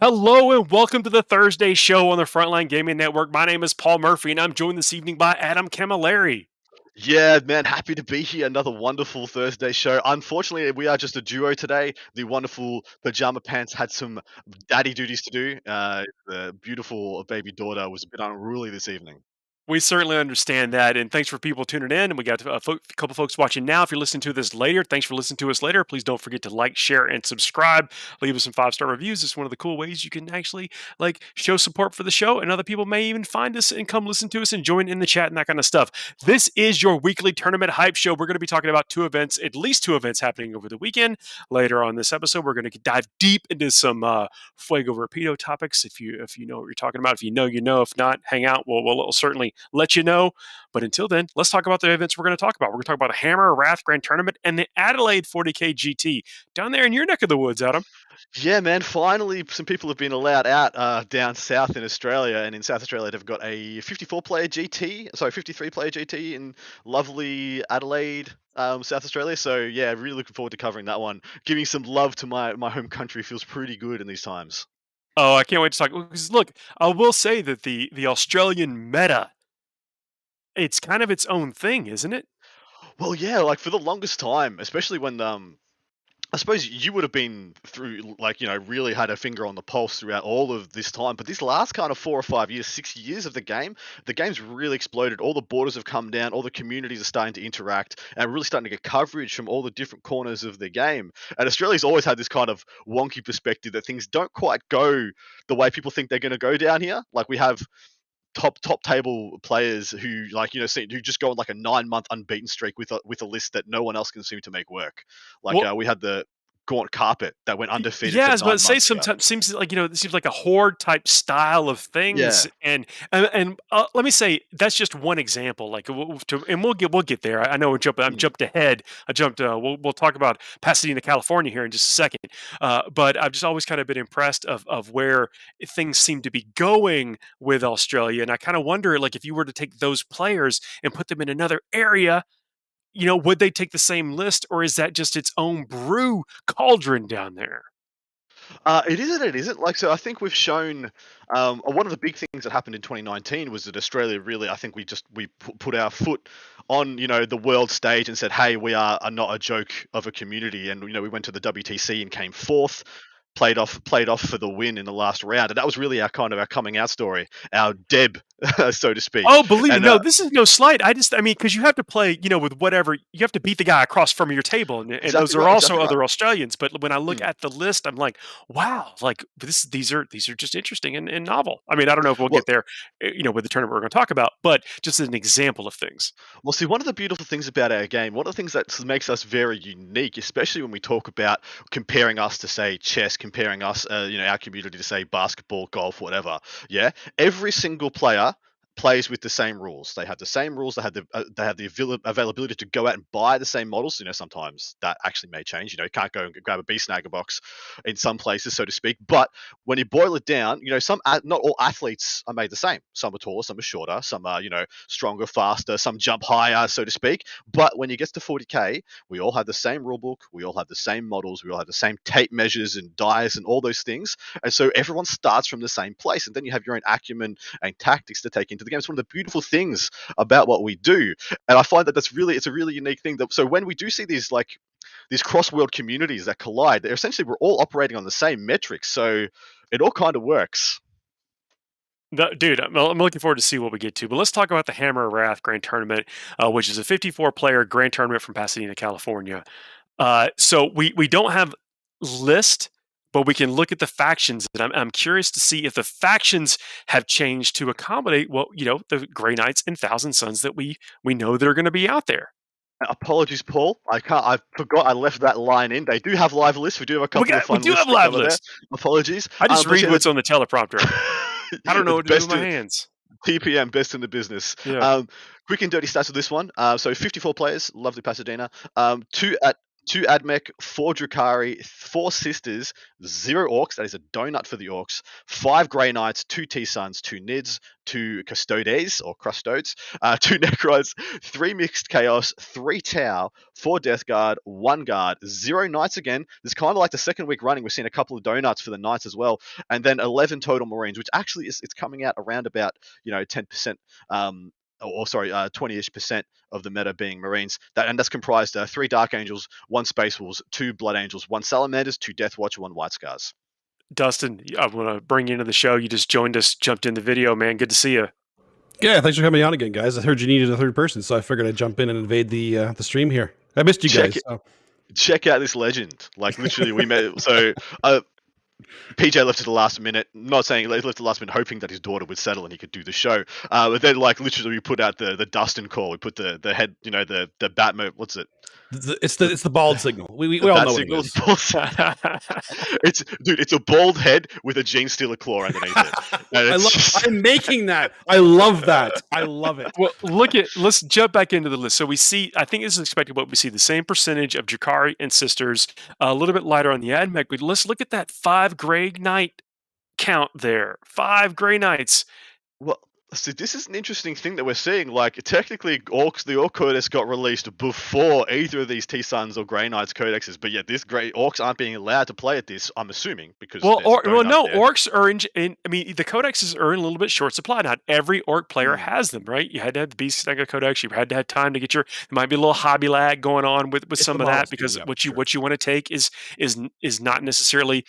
Hello and welcome to the Thursday show on the Frontline Gaming Network. My name is Paul Murphy and I'm joined this evening by Adam Camilleri. Yeah, man, happy to be here. Another wonderful Thursday show. Unfortunately, we are just a duo today. The wonderful Pajama Pants had some daddy duties to do. The beautiful baby daughter was a bit unruly this evening. We certainly understand that, and thanks for people tuning in. And we got a couple folks watching now. If you're listening to this later, thanks for listening to us later. Please don't forget to like, share, and subscribe. Leave us some 5-star reviews. It's one of the cool ways you can actually show support for the show, and other people may even find us and come listen to us and join in the chat and that kind of stuff. This is your weekly tournament hype show. We're going to be talking about at least two events happening over the weekend. Later on this episode, we're going to dive deep into some Fuego rapido topics. If you know what you're talking about, if you know, you know. If not, hang out. We'll certainly let you know. But until then, let's talk about the events we're going to talk about. We're going to talk about the Hammer Wrath Grand Tournament and the Adelaide 40K GT down there in your neck of the woods, Adam. Yeah, man, finally some people have been allowed out down south in Australia. And in South Australia, they've got a 53-player GT in lovely Adelaide, South Australia. So, yeah, really looking forward to covering that one. Giving some love to my home country feels pretty good in these times. Oh, I can't wait to talk. Because look, I will say that the Australian meta, it's kind of its own thing, isn't it? Well, yeah, like for the longest time, especially when I suppose you would have been through, really had a finger on the pulse throughout all of this time. But this last kind of 4 or 5 years, 6 years of the game's really exploded. All the borders have come down. All the communities are starting to interact and really starting to get coverage from all the different corners of the game. And Australia's always had this kind of wonky perspective that things don't quite go the way people think they're going to go down here. Like we have top table players who who just go on like a 9-month unbeaten streak with a list that no one else can seem to make work. We had the Gaunt Carpet that went undefeated. Yeah, for I was about 9 to say months ago. sometimes seems like it seems like a horde type style of things, Yeah. and let me say that's just one example. We'll get there. I know I'm jumped ahead. We'll talk about Pasadena, California here in just a second. But I've just always kind of been impressed of where things seem to be going with Australia, and I kind of wonder if you were to take those players and put them in another area, would they take the same list, or is that just its own brew cauldron down there? It is and it isn't. So I think we've shown one of the big things that happened in 2019 was that Australia really, I think we put our foot on, the world stage and said, hey, we are not a joke of a community. And, we went to the WTC and came fourth. Played off for the win in the last round, and that was really our coming out story, our deb, so to speak. Oh, believe me, no, this is no slight. Because you have to play, with whatever you have to beat the guy across from your table, and Exactly those are right, also exactly other right. Australians. But when I look at the list, I'm like, wow, these are just interesting and novel. I mean, I don't know if we'll Well, get there, with the tournament we're going to talk about, but just as an example of things. Well, see, one of the beautiful things about our game, one of the things that makes us very unique, especially when we talk about comparing us to, say, chess, comparing us, our community to, say, basketball, golf, whatever. Yeah, every single player plays with the same rules. They have the same rules. They have the availability to go out and buy the same models. Sometimes that actually may change. You can't go and grab a B-Snagger box in some places, so to speak. But when you boil it down, not all athletes are made the same. Some are taller, some are shorter, some are, stronger, faster, some jump higher, so to speak. But when you get to 40K, we all have the same rule book. We all have the same models. We all have the same tape measures and dies and all those things. And so everyone starts from the same place. And then you have your own acumen and tactics to take into the game. It's one of the beautiful things about what we do, and I find that it's a really unique thing. So when we do see these cross-world communities that collide, we're all operating on the same metrics, so it all kind of works. Dude, I'm looking forward to see what we get to. But let's talk about the Hammer Wrath Grand Tournament, which is a 54-player Grand Tournament from Pasadena, California. So we don't have list, but we can look at the factions, and I'm curious to see if the factions have changed to accommodate the Grey Knights and Thousand Sons that we know that are going to be out there. Apologies, Paul. I forgot I left that line in. They do have live lists. We do have a couple of fun we do lists have live lists. Apologies. I just read what's on the teleprompter. I don't know what to do with my hands. TPM, best in the business. Yeah. Quick and dirty stats of this one. So 54 players, lovely Pasadena. 2 Admech, 4 Drukhari, 4 Sisters, 0 Orks, that is a donut for the Orks, 5 Grey Knights, 2 T-Suns, 2 Nids, 2 Custodes, or Crustodes, 2 Necrons, 3 Mixed Chaos, 3 Tau, 4 Death Guard, 1 Guard, 0 Knights again. This is kind of like the second week running. We've seen a couple of donuts for the Knights as well. And then 11 total Marines, which actually it's coming out around about, 10%, 20-ish% of the meta being Marines. And that's comprised 3 Dark Angels, 1 Space Wolves, 2 Blood Angels, 1 Salamanders, 2 Death Watch, 1 White Scars. Dustin, I want to bring you into the show. You just joined us, jumped in the video, man. Good to see you. Yeah, thanks for coming on again, guys. I heard you needed a third person, so I figured I'd jump in and invade the stream here. I missed you guys. Check out this legend. Like, literally, we met. So, PJ left at the last minute. Not saying he left at the last minute, hoping that his daughter would settle and he could do the show. But then, like, literally, we put out the Dustin call. We put the head, the bat mode. What's it? It's the bald signal. We all know what it is. It's a bald head with a Gene Stealer claw underneath it. I'm making that. I love that. I love it. Well, let's jump back into the list. So we see, I think this is expected, but we see the same percentage of Drukhari and Sisters, a little bit lighter on the Admech, but let's look at that 5 Grey Knight count there. 5 Grey Knights. Well, so this is an interesting thing that we're seeing. Like, technically, the Orc Codex got released before either of these T-Suns or Grey Knights codexes, but yet Orcs aren't being allowed to play at this, I'm assuming, because Orcs are in. I mean, the codexes are in a little bit short supply. Not every Orc player has them, right? You had to have the Beast Saga Codex. You had to have time to get there might be a little hobby lag going on with some of that, because what you want to take is not necessarily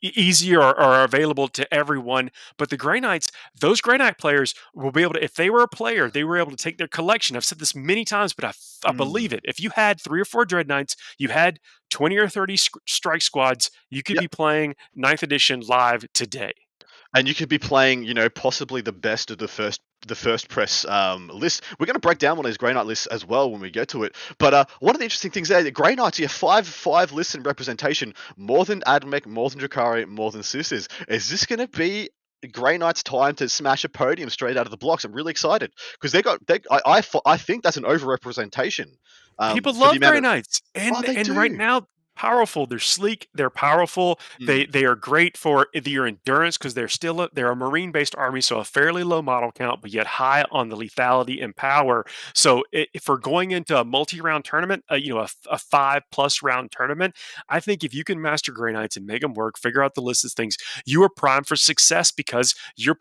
easy or available to everyone. But the Grey Knights, those Grey Knight players will be able to, if they were a player, they were able to take their collection. I've said this many times, but I believe it. If you had 3 or 4 Dread Knights, you had 20 or 30 strike squads, you could be playing 9th edition live today. And you could be playing, possibly the best of the first press list. We're going to break down one of these Grey Knight lists as well when we get to it. But one of the interesting things there, the Grey Knights, you have 5 lists in representation, more than Admech, more than Drukhari, more than Sisters. Is this going to be Grey Knights' time to smash a podium straight out of the blocks? I'm really excited because I think that's an overrepresentation. People love Grey Knights, and right now, powerful. They're sleek. They're powerful. They are great for your endurance because they're a marine-based army, so a fairly low model count, but yet high on the lethality and power. So if we're going into a multi-round tournament, a 5+ round tournament, I think if you can master Grey Knights and make them work, figure out the list of things, you are primed for success because you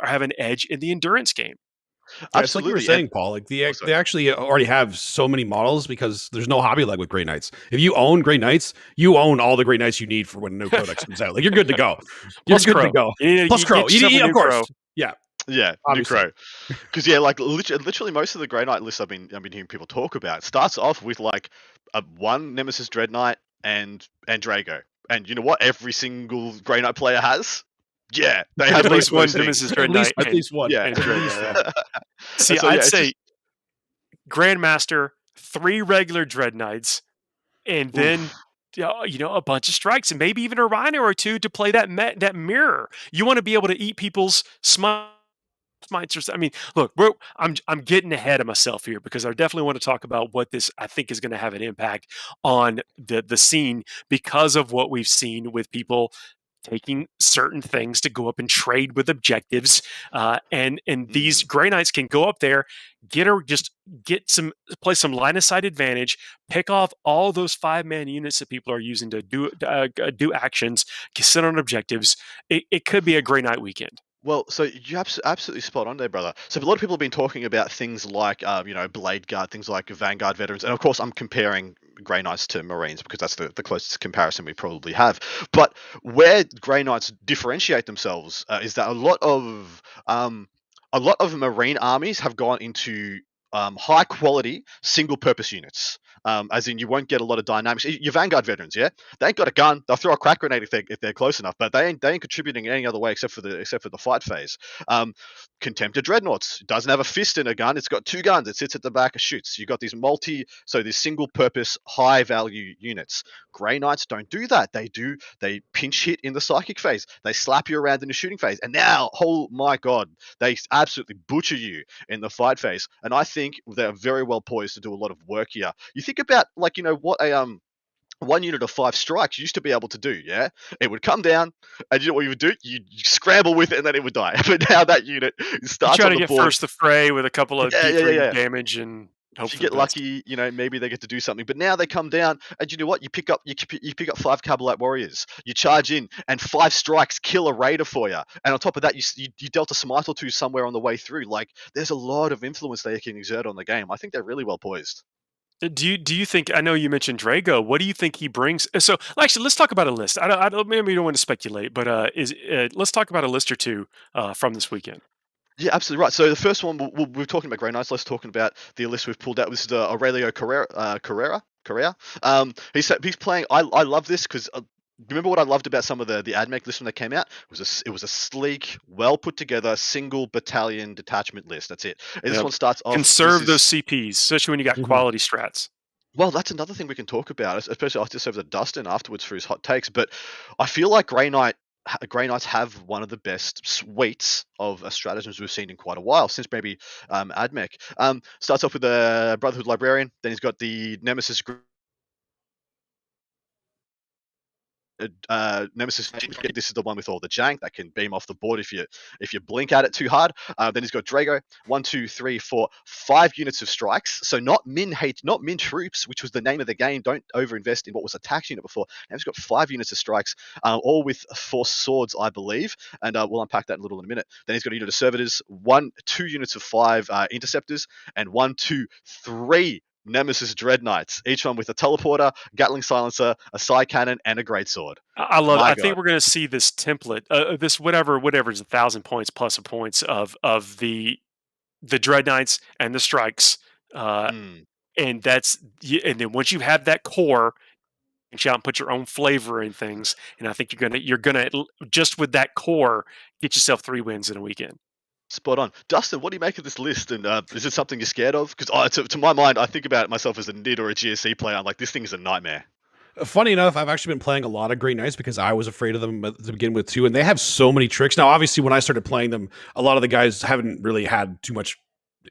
have an edge in the endurance game. Yeah, it's like you were saying, Paul. Like they actually already have so many models because there's no hobby leg with Grey Knights. If you own Grey Knights, you own all the Grey Knights you need for when a new codex comes out. Like you're good to go. Plus Crow. Plus Crow. Of course. Yeah. Yeah, obviously. New Crow. Because like literally most of the Grey Knight lists I've been hearing people talk about starts off with like one Nemesis Dread Knight and Drago. And you know what? Every single Grey Knight player has. Yeah, they have at least one Nemesis Dread Knight. At least one. Yeah. See, I'd say Grandmaster, 3 regular Dread Knights, and then a bunch of strikes, and maybe even a Rhino or 2 to play that mirror. You want to be able to eat people's smites. I mean, look, I'm getting ahead of myself here because I definitely want to talk about what this I think is going to have an impact on the scene because of what we've seen with people taking certain things to go up and trade with objectives, and these Grey Knights can go up there, play some line of sight advantage, pick off all those 5-man units that people are using to do actions, sit on objectives. It could be a Grey Knight weekend. Well, so you're absolutely spot on there, brother. So a lot of people have been talking about things like, Blade Guard, things like Vanguard veterans, and of course, I'm comparing Grey Knights to Marines because that's the closest comparison we probably have. But where Grey Knights differentiate themselves is that a lot of Marine armies have gone into high quality single purpose units. As in, you won't get a lot of dynamics. Your Vanguard veterans, yeah, they ain't got a gun. They'll throw a crack grenade if they're close enough, but they ain't contributing in any other way except for the fight phase. Contemptor Dreadnoughts doesn't have a fist in a gun. It's got 2 guns. It sits at the back of shoots. You got these these single purpose high value units. Grey Knights don't do that. They pinch hit in the psychic phase. They slap you around in the shooting phase, and now, oh my god, they absolutely butcher you in the fight phase. And I think think they're very well poised to do a lot of work here. You think about like what a 1 unit of 5 strikes used to be able to do, yeah? It would come down, and you know what you would do? You scramble with it, and then it would die. But now that unit starts try on to the get board. first the fray with a couple of D3 Yeah. damage and hope If you for the get best. lucky, maybe they get to do something. But now they come down, and you know what? You pick up 5 Cabalite warriors. You charge in, and 5 strikes kill a raider for you. And on top of that, you dealt a smite or two somewhere on the way through. Like, there's a lot of influence they can exert on the game. I think they're really well poised. Do you think? I know you mentioned Drago. What do you think he brings? So actually, let's talk about a list. I don't maybe you don't want to speculate, but let's talk about a list or two from this weekend. Yeah, absolutely right. So the first one, we're talking about Grey Knights. Let's talking about the list we've pulled out. This is Aurelio Carrera. He's playing. I love this because remember what I loved about some of the AdMech lists when they came out? It was a sleek, well put together single battalion detachment list. That's it. And this one starts off. Conserve those CPs, especially when you got quality strats. Well, that's another thing we can talk about, especially I'll just over to Dustin afterwards for his hot takes. But I feel like Grey Knights have one of the best suites of stratagems we've seen in quite a while, since maybe AdMech. Starts off with the Brotherhood Librarian, then he's got the Nemesis Nemesis. This is the one with all the jank that can beam off the board if you blink at it too hard. Then he's got Drago, 1, 2, 3, 4, 5 units of strikes. So not min troops, which was the name of the game. Don't overinvest in what was a tax unit before. Now he's got 5 units of strikes, all with 4 swords, I believe, and we'll unpack that a little in a minute. Then he's got a unit of servitors, 2 units of 5 interceptors, and 1, 2, 3 Nemesis Dread Knights, each one with a teleporter, Gatling silencer, a side cannon, and a greatsword. I love it. I think we're going to see this template, this whatever is 1,000 points plus a points of the Dread Knights and the strikes, and then once you have that core, you can out and put your own flavor in things. And I think you're gonna just with that core get yourself 3 wins in a weekend. Spot on. Dustin, what do you make of this list? And is it something you're scared of? Because to my mind, I think about myself as a NID or a GSC player. I'm like, this thing is a nightmare. Funny enough, I've actually been playing a lot of Grey Knights because I was afraid of them to begin with too, and they have so many tricks. Now, obviously, when I started playing them, a lot of the guys haven't really had too much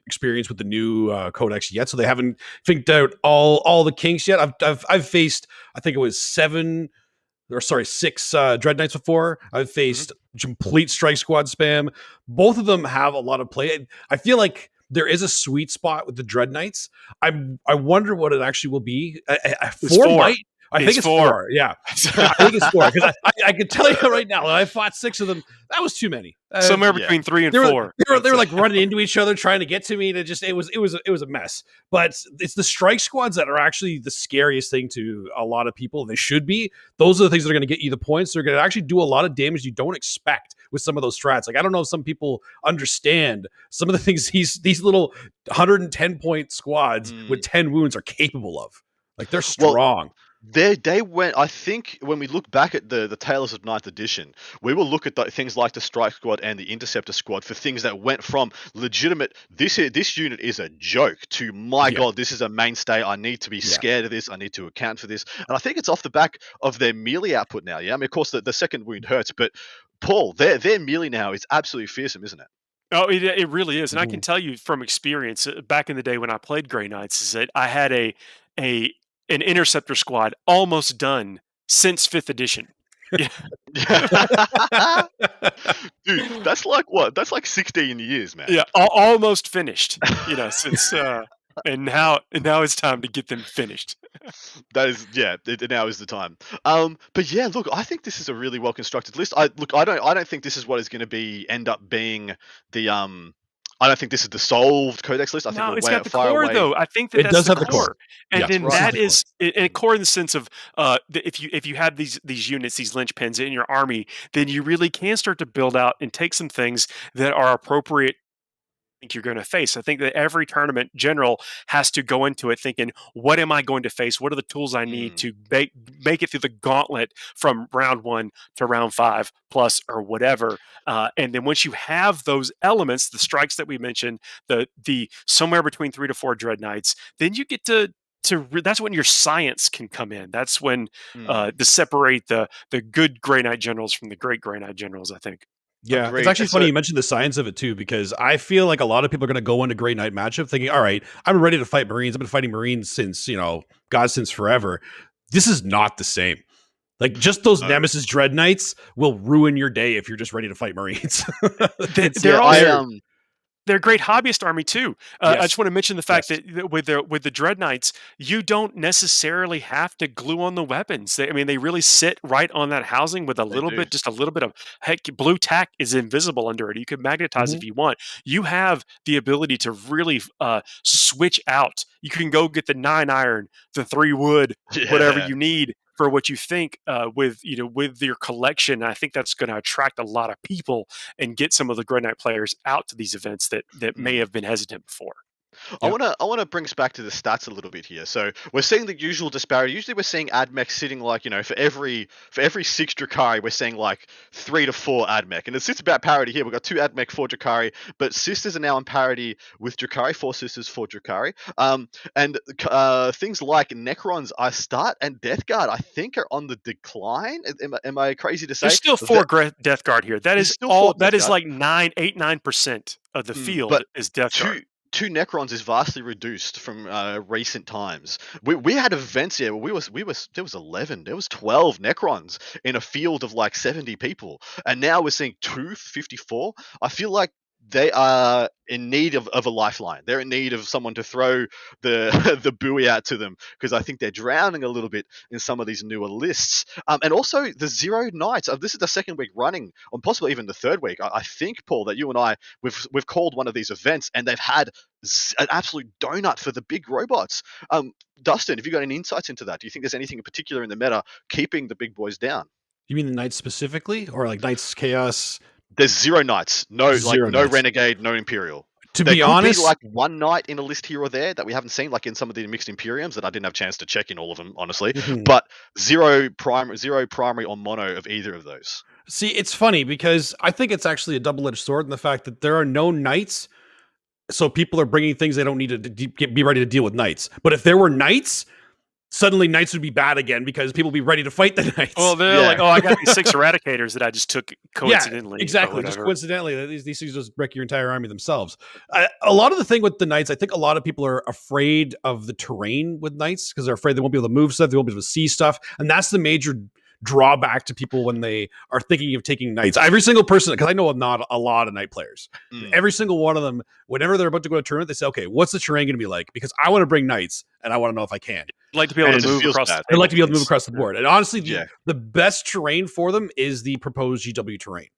experience with the new codex yet, so they haven't figured out all the kinks yet. I've faced, I think it was 6 Dread Knights before. I've faced complete strike squad spam. Both of them have a lot of play. I feel like there is a sweet spot with the Dread Knights. I wonder what it actually will be. 4 might. I think it's 4. Yeah. I think it's 4 because I can tell you right now, when I fought 6 of them, that was too many. Somewhere between 3 and 4. They were like running into each other, trying to get to me. It was a mess. But it's the strike squads that are actually the scariest thing to a lot of people. They should be. Those are the things that are going to get you the points. They're going to actually do a lot of damage you don't expect with some of those strats. Like, I don't know if some people understand some of the things these little 110 point squads with 10 wounds are capable of. Like, they're strong. They went. I think when we look back at the Tales of 9th Edition, we will look at things like the Strike Squad and the Interceptor Squad for things that went from legitimate. This unit is a joke to my god. This is a mainstay. I need to be scared of this. I need to account for this. And I think it's off the back of their melee output now. Yeah, I mean, of course, the second wound hurts, but Paul, their melee now is absolutely fearsome, isn't it? Oh, it really is. And I can tell you from experience, back in the day when I played Grey Knights, is that I had an interceptor squad almost done since 5th edition. Yeah. Dude, that's like what? That's like 16 years, man. Yeah, almost finished. Since and now it's time to get them finished. That is, now is the time. But yeah, look, I think this is a really well constructed list. I don't think this is what is going to end up being the I don't think this is the solved codex list. I think it's got the core though. I think that does that's have the core, and then that is a core in the sense of if you have these units, these linchpins in your army, then you really can start to build out and take some things that are appropriate. You're going to face. I think that every tournament general has to go into it thinking, what am I going to face? What are the tools I need to make it through the gauntlet from round 1 to round 5 plus or whatever. And then once you have those elements, the strikes that we mentioned, the somewhere between 3 to 4 Dread Knights, then you get to that's when your science can come in. That's when to separate the good Grey Knight generals from the great Grey Knight generals, I think. Yeah, it's Agreed. actually funny you mentioned the science of it too, because I feel like a lot of people are going to go into Grey Knight matchup thinking, all right, I'm ready to fight Marines. I've been fighting Marines since, God, since forever. This is not the same. Like, just those No. Nemesis Dread Knights will ruin your day if you're just ready to fight Marines. They're also I they're a great hobbyist army too. I Yes. just want to mention the fact Yes. that with the Dread Knights, you don't necessarily have to glue on the weapons. I mean, they really sit right on that housing with they do. just a little bit of heck. Blue tack is invisible under it. You can magnetize Mhm. if you want. You have the ability to really switch out. You can go get the 9 iron, the 3 wood, whatever Yeah. you need for what you think with with your collection. I think that's going to attract a lot of people and get some of the Grey Knight players out to these events that may Mm. have been hesitant before. I Yep. wanna bring us back to the stats a little bit here. So we're seeing the usual disparity. Usually we're seeing AdMech sitting like, for every 6 Drukhari, we're seeing like 3 to 4 AdMech. And it sits about parity here. We've got 2 AdMech, 4 Drukhari, but Sisters are now in parity with Drukhari, 4 Sisters, 4 Drukhari. And things like Necrons, Start, and Death Guard, I think are on the decline. Am I crazy to say? There's still Death Guard here. That There's is still 4 all. That Death is Guard. like 9% of the field But is Death Guard. two Necrons is vastly reduced from recent times. We had events here where there was 11, there was 12 Necrons in a field of like 70 people, and now we're seeing 254. I feel like they are in need of a lifeline. They're in need of someone to throw the the buoy out to them, because I think they're drowning a little bit in some of these newer lists. And also the Zero Knights. This is the second week running, or possibly even the third week. I think, Paul, that you and I we've called one of these events, and they've had an absolute donut for the big robots. Dustin, have you got any insights into that? Do you think there's anything in particular in the meta keeping the big boys down? You mean the Knights specifically, or like Knights Chaos? There's Zero Knights, no Knights. Renegade, no Imperial. To There be could honest, be like one knight in a list here or there that we haven't seen, like in some of the mixed Imperiums that I didn't have a chance to check in all of them, honestly. Mhm. But zero primary or mono of either of those. See, it's funny because I think it's actually a double-edged sword in the fact that there are no knights, so people are bringing things they don't need to be ready to deal with knights. But if there were knights, suddenly knights would be bad again because people would be ready to fight the knights. Well, they're Yeah. like, oh, I got these 6 eradicators that I just took coincidentally. Yeah, or exactly. Just whatever. coincidentally, these things just wreck your entire army themselves. A lot of the thing with the knights, I think a lot of people are afraid of the terrain with knights because they're afraid they won't be able to move stuff, they won't be able to see stuff, and that's the major drawback to people when they are thinking of taking knights. Every single person, because I know not a lot of knight players, every single one of them, whenever they're about to go to a tournament, they say, okay, what's the terrain going to be like? Because I want to bring knights and I want to know if I can. I'd like to be able And to it move feels across. bad. The I'd like to be able to table, move across the board. And honestly, Yeah. the best terrain for them is the proposed GW terrain.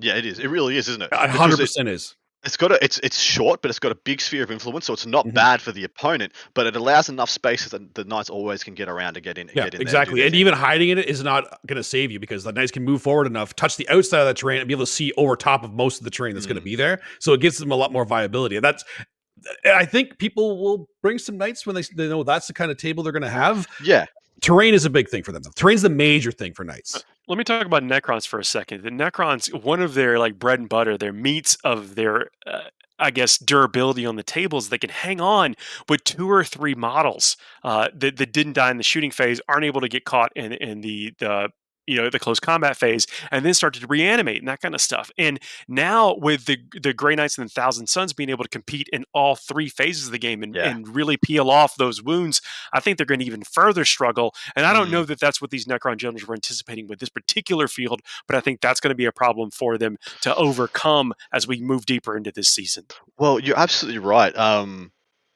Yeah, it is. It really is, isn't it? 100% is. It's short, but it's got a big sphere of influence, so it's not Mhm. bad for the opponent, but it allows enough space that the knights always can get around and get in. Yeah, get in exactly. There And even hiding in it is not going to save you because the knights can move forward enough, touch the outside of that terrain, and be able to see over top of most of the terrain that's going to be there. So it gives them a lot more viability. And I think people will bring some knights when they know that's the kind of table they're going to have. Yeah. Terrain is a big thing for them. Terrain's the major thing for knights. Let me talk about Necrons for a second. The Necrons, one of their like bread and butter, their meats of their, I guess, durability on the tables, they can hang on with 2 or 3 models that didn't die in the shooting phase, aren't able to get caught in the the close combat phase, and then start to reanimate and that kind of stuff. And now with the Grey Knights and the Thousand Suns being able to compete in all 3 phases of the game and really peel off those wounds, I think they're going to even further struggle. And I don't know that that's what these Necron generals were anticipating with this particular field, but I think that's going to be a problem for them to overcome as we move deeper into this season. Well, you're absolutely right.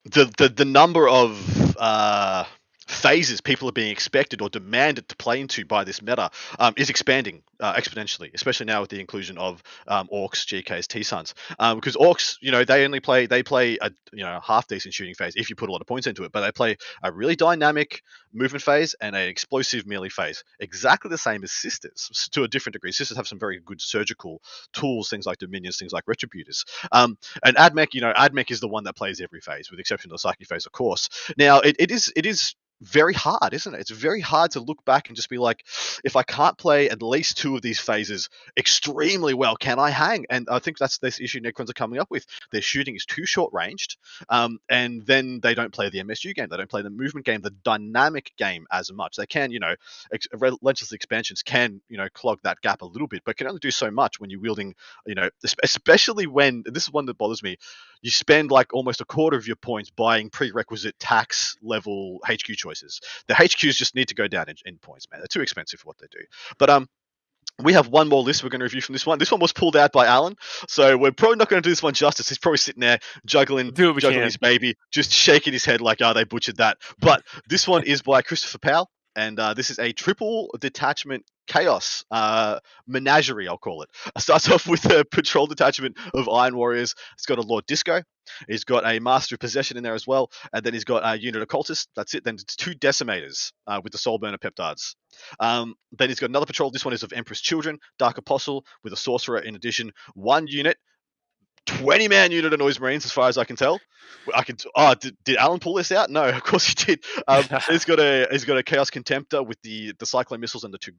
The number of phases people are being expected or demanded to play into by this meta is expanding exponentially, especially now with the inclusion of Orks, GKs, T-Suns. Because Orks, they play a half decent shooting phase if you put a lot of points into it, but they play a really dynamic movement phase and an explosive melee phase, exactly the same as Sisters to a different degree. Sisters have some very good surgical tools, things like Dominions, things like Retributors. And AdMech, AdMech is the one that plays every phase, with the exception of the Psyche phase, of course. Now, it is very hard, isn't it? It's very hard to look back and just be like, if I can't play at least 2 of these phases extremely well, can I hang? And I think that's this issue Necrons are coming up with. Their shooting is too short ranged, and then they don't play the MSU game. They don't play the movement game, the dynamic game as much. They can, relentless expansions can, clog that gap a little bit, but can only do so much when you're wielding, especially when, this is one that bothers me, you spend like almost a quarter of your points buying prerequisite tax level HQ choices. The HQs just need to go down in points, man. They're too expensive for what they do. But we have one more list we're going to review from this one. This one was pulled out by Allan, so we're probably not going to do this one justice. He's probably sitting there juggling his baby, just shaking his head like, oh, they butchered that. But this one is by Christopher Powell, and this is a triple detachment chaos menagerie, I'll call it. It starts off with a patrol detachment of Iron Warriors. It's got a Lord Disco. He's got a Master of Possession in there as well, and then he's got a unit of Cultists. That's it. Then it's 2 Decimators with the Soul Burner Peptides. Then he's got another patrol. This one is of Empress Children, Dark Apostle with a Sorcerer in addition. 1 unit, 20-man unit of Noise Marines, as far as I can tell. Did Allan pull this out? No, of course he did. He's got a Chaos Contemptor with the Cyclone missiles and the two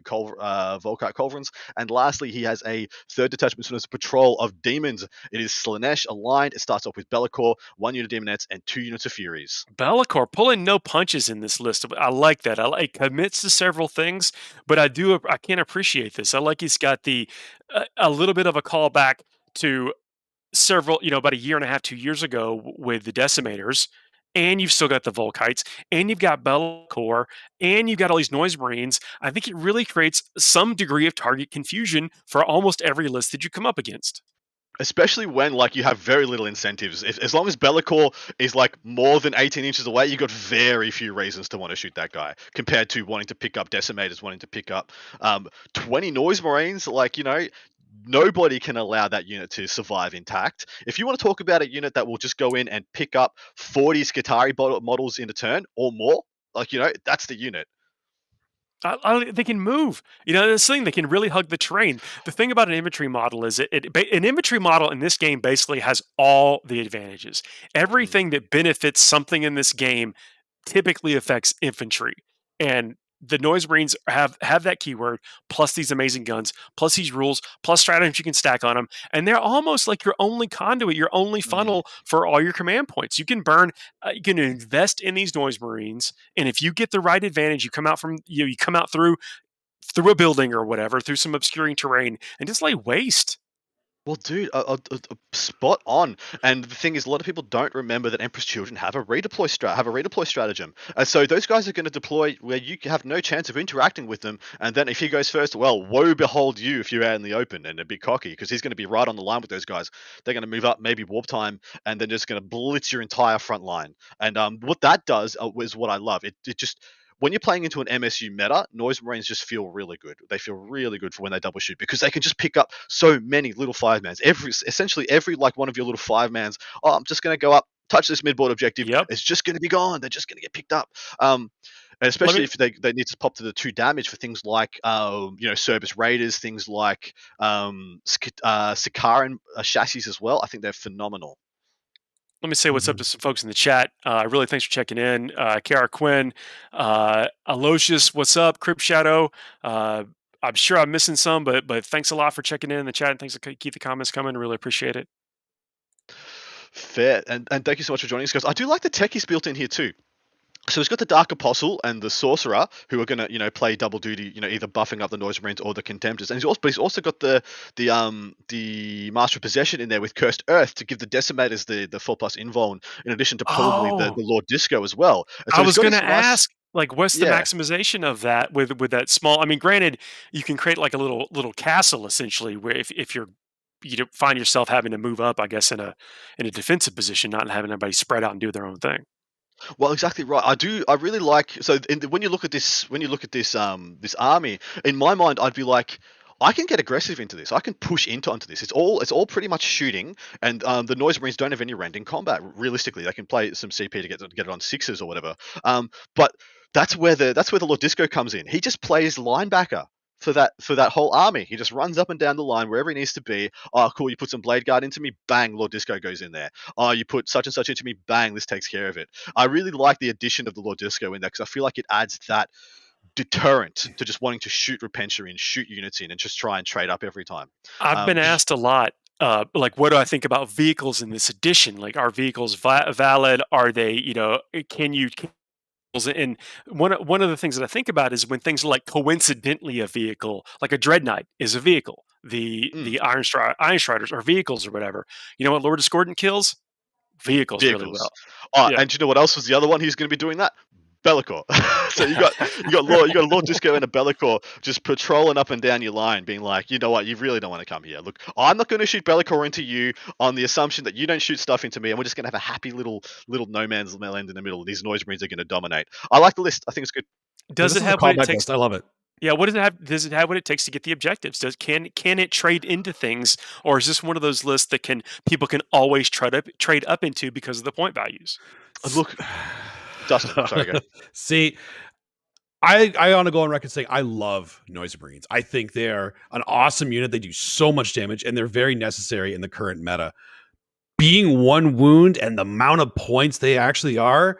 Volkite Culverins. And lastly, he has a 3rd detachment known as Patrol of Demons. It is Slanesh aligned. It starts off with Be'lakor, 1 unit of Demonettes, and 2 units of Furies. Be'lakor pulling no punches in this list. I like that. It commits to several things, but I can't appreciate this. I like he's got a little bit of a callback to several, about a year and a half, 2 years ago with the Decimators, and you've still got the Volkites, and you've got Be'lakor, and you've got all these Noise Marines. I think it really creates some degree of target confusion for almost every list that you come up against. Especially when you have very little incentives. As long as Be'lakor is more than 18 inches away, you've got very few reasons to want to shoot that guy, compared to wanting to pick up Decimators, wanting to pick up 20 Noise Marines. Nobody can allow that unit to survive intact. If you want to talk about a unit that will just go in and pick up 40 Skitarii models in a turn or more, that's the unit. They can move. This thing, they can really hug the terrain. The thing about an infantry model is an infantry model in this game basically has all the advantages. Everything that benefits something in this game typically affects infantry. And the Noise Marines have that keyword, plus these amazing guns, plus these rules, plus stratagems you can stack on them. And they're almost like your only conduit, your only funnel for all your command points. You can you can invest in these Noise Marines. And if you get the right advantage, you come out you come out through a building or whatever, through some obscuring terrain, and just lay waste. Well, dude, spot on. And the thing is, a lot of people don't remember that Empress Children have a redeploy stratagem. And so those guys are going to deploy where you have no chance of interacting with them. And then if he goes first, well, woe behold you if you're out in the open and a bit cocky, because he's going to be right on the line with those guys. They're going to move up, maybe warp time, and then just going to blitz your entire front line. And what that does is what I love. It just... When you're playing into an MSU meta, Noise Marines just feel really good. They feel really good for when they double shoot, because they can just pick up so many little 5-mans. Essentially every one of your little 5-mans, I'm just going to go up, touch this midboard objective. Yep. It's just going to be gone. They're just going to get picked up. And especially if they need to pop to the 2 damage for things like, Cerberus Raiders, things like Sikaran chassis as well. I think they're phenomenal. Let me say what's up to some folks in the chat. Really, thanks for checking in. Kara Quinn, Aloysius, what's up? Crypt Shadow. I'm sure I'm missing some, but thanks a lot for checking in the chat, and thanks to keep the comments coming. Really appreciate it. Fair, and thank you so much for joining us, guys. I do like the techies built in here too. So he's got the Dark Apostle and the Sorcerer, who are going to, play double duty, either buffing up the Noise Marines or the Contemptors. And he's also got the Master of Possession in there with Cursed Earth to give the Decimators the 4+ invuln, in addition to probably the Lord Disco as well. So I was going to ask, what's the maximization of that with that small? I mean, granted, you can create like a little castle essentially, where if you find yourself having to move up, I guess in a defensive position, not having everybody spread out and do their own thing. Well, exactly right. I really like. So when you look at this army, in my mind, I'd be like, I can get aggressive into this. I can push onto this. It's all pretty much shooting, and the Noise Marines don't have any rend in combat. Realistically, they can play some CP to get it on 6s or whatever. But that's where the Lord Disco comes in. He just plays linebacker for that whole army. He just runs up and down the line wherever he needs to be. Oh, cool! You put some blade guard into me, bang, Lord Disco goes in there. Oh, you put such and such into me, bang, this takes care of it. I really like the addition of the Lord Disco in there because I feel like it adds that deterrent to just wanting to shoot Repentia in, shoot units in, and just try and trade up every time. I've been asked a lot, like, what do I think about vehicles in this edition? Like, are vehicles valid? Are they, can you? And one of the things that I think about is when things are like coincidentally a vehicle, like a Dreadnought is a vehicle. The Iron Striders are vehicles or whatever. You know what Lord Discordant kills? Vehicles really well. Oh, yeah. And do you know what else was the other one who's going to be doing that? Bellicor. So you got Lord Disco and a Bellicor just patrolling up and down your line, being like, you know what, you really don't want to come here. Look, I'm not going to shoot Bellicor into you on the assumption that you don't shoot stuff into me, and we're just going to have a happy little no man's land in the middle. These Noise Marines are going to dominate. I like the list. I think it's good. Does it have what it takes? I love it. Yeah, what does it have? Does it have what it takes to get the objectives? Can it trade into things, or is this one of those lists that people can always trade up into because of the point values? Look, Dustin, sorry, go ahead. See, I want to go on record saying I love Noise Marines. I think they're an awesome unit. They do so much damage, and they're very necessary in the current meta. Being one wound and the amount of points they actually are,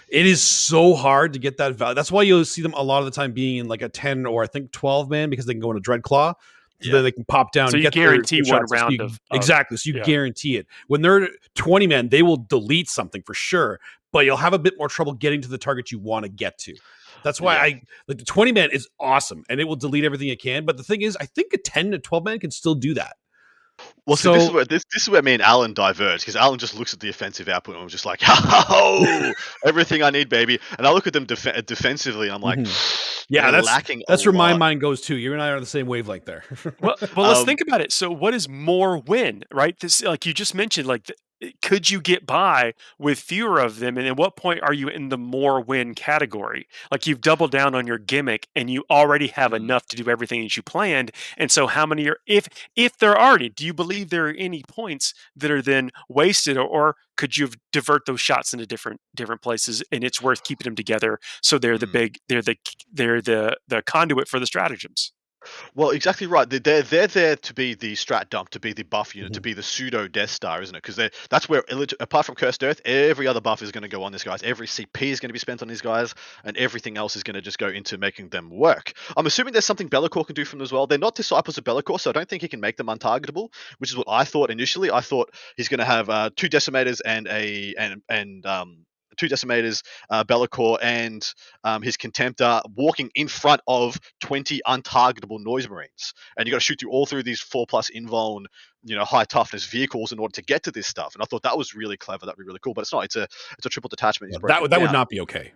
it is so hard to get that value. That's why you'll see them a lot of the time being in like a 10 or I think 12 man because they can go into Dreadclaw. So then they can pop down. So and you get guarantee their one round of exactly. So you guarantee it. When they're 20 men, they will delete something for sure, but you'll have a bit more trouble getting to the target you want to get to. That's why I like the 20 man is awesome and it will delete everything it can. But the thing is, I think a 10 to 12 man can still do that. Well, so this is where me and Allan diverge because Allan just looks at the offensive output and was just like, "Oh, everything I need, baby." And I look at them defensively, and I'm like, "Yeah, that's where my lot. mind goes too." You and I are on the same wavelength there. well, let's think about it. So, what is more win, right? This, like you just mentioned, like could you get by with fewer of them, and at what point are you in the more win category? Like you've doubled down on your gimmick, and you already have enough to do everything that you planned. And so, how many are if there are any? Do you believe there are any points that are then wasted, or could you divert those shots into different places, and it's worth keeping them together so they're the conduit for the stratagems? Well, exactly right. They're there to be the strat dump, to be the buff unit, to be the pseudo Death Star, isn't it? Because that's where, apart from Cursed Earth, every other buff is going to go on these guys. Every CP is going to be spent on these guys, and everything else is going to just go into making them work. I'm assuming there's something Bellicor can do from them as well. They're not disciples of Bellicor, so I don't think he can make them untargetable, which is what I thought initially. I thought he's going to have 2 Decimators and two Decimators, Bellicor, and his Contemptor walking in front of 20 untargetable Noise Marines. And you got to shoot all through these 4+ invuln, high toughness vehicles in order to get to this stuff. And I thought that was really clever. That'd be really cool. But it's not. It's a triple detachment. That would not be okay.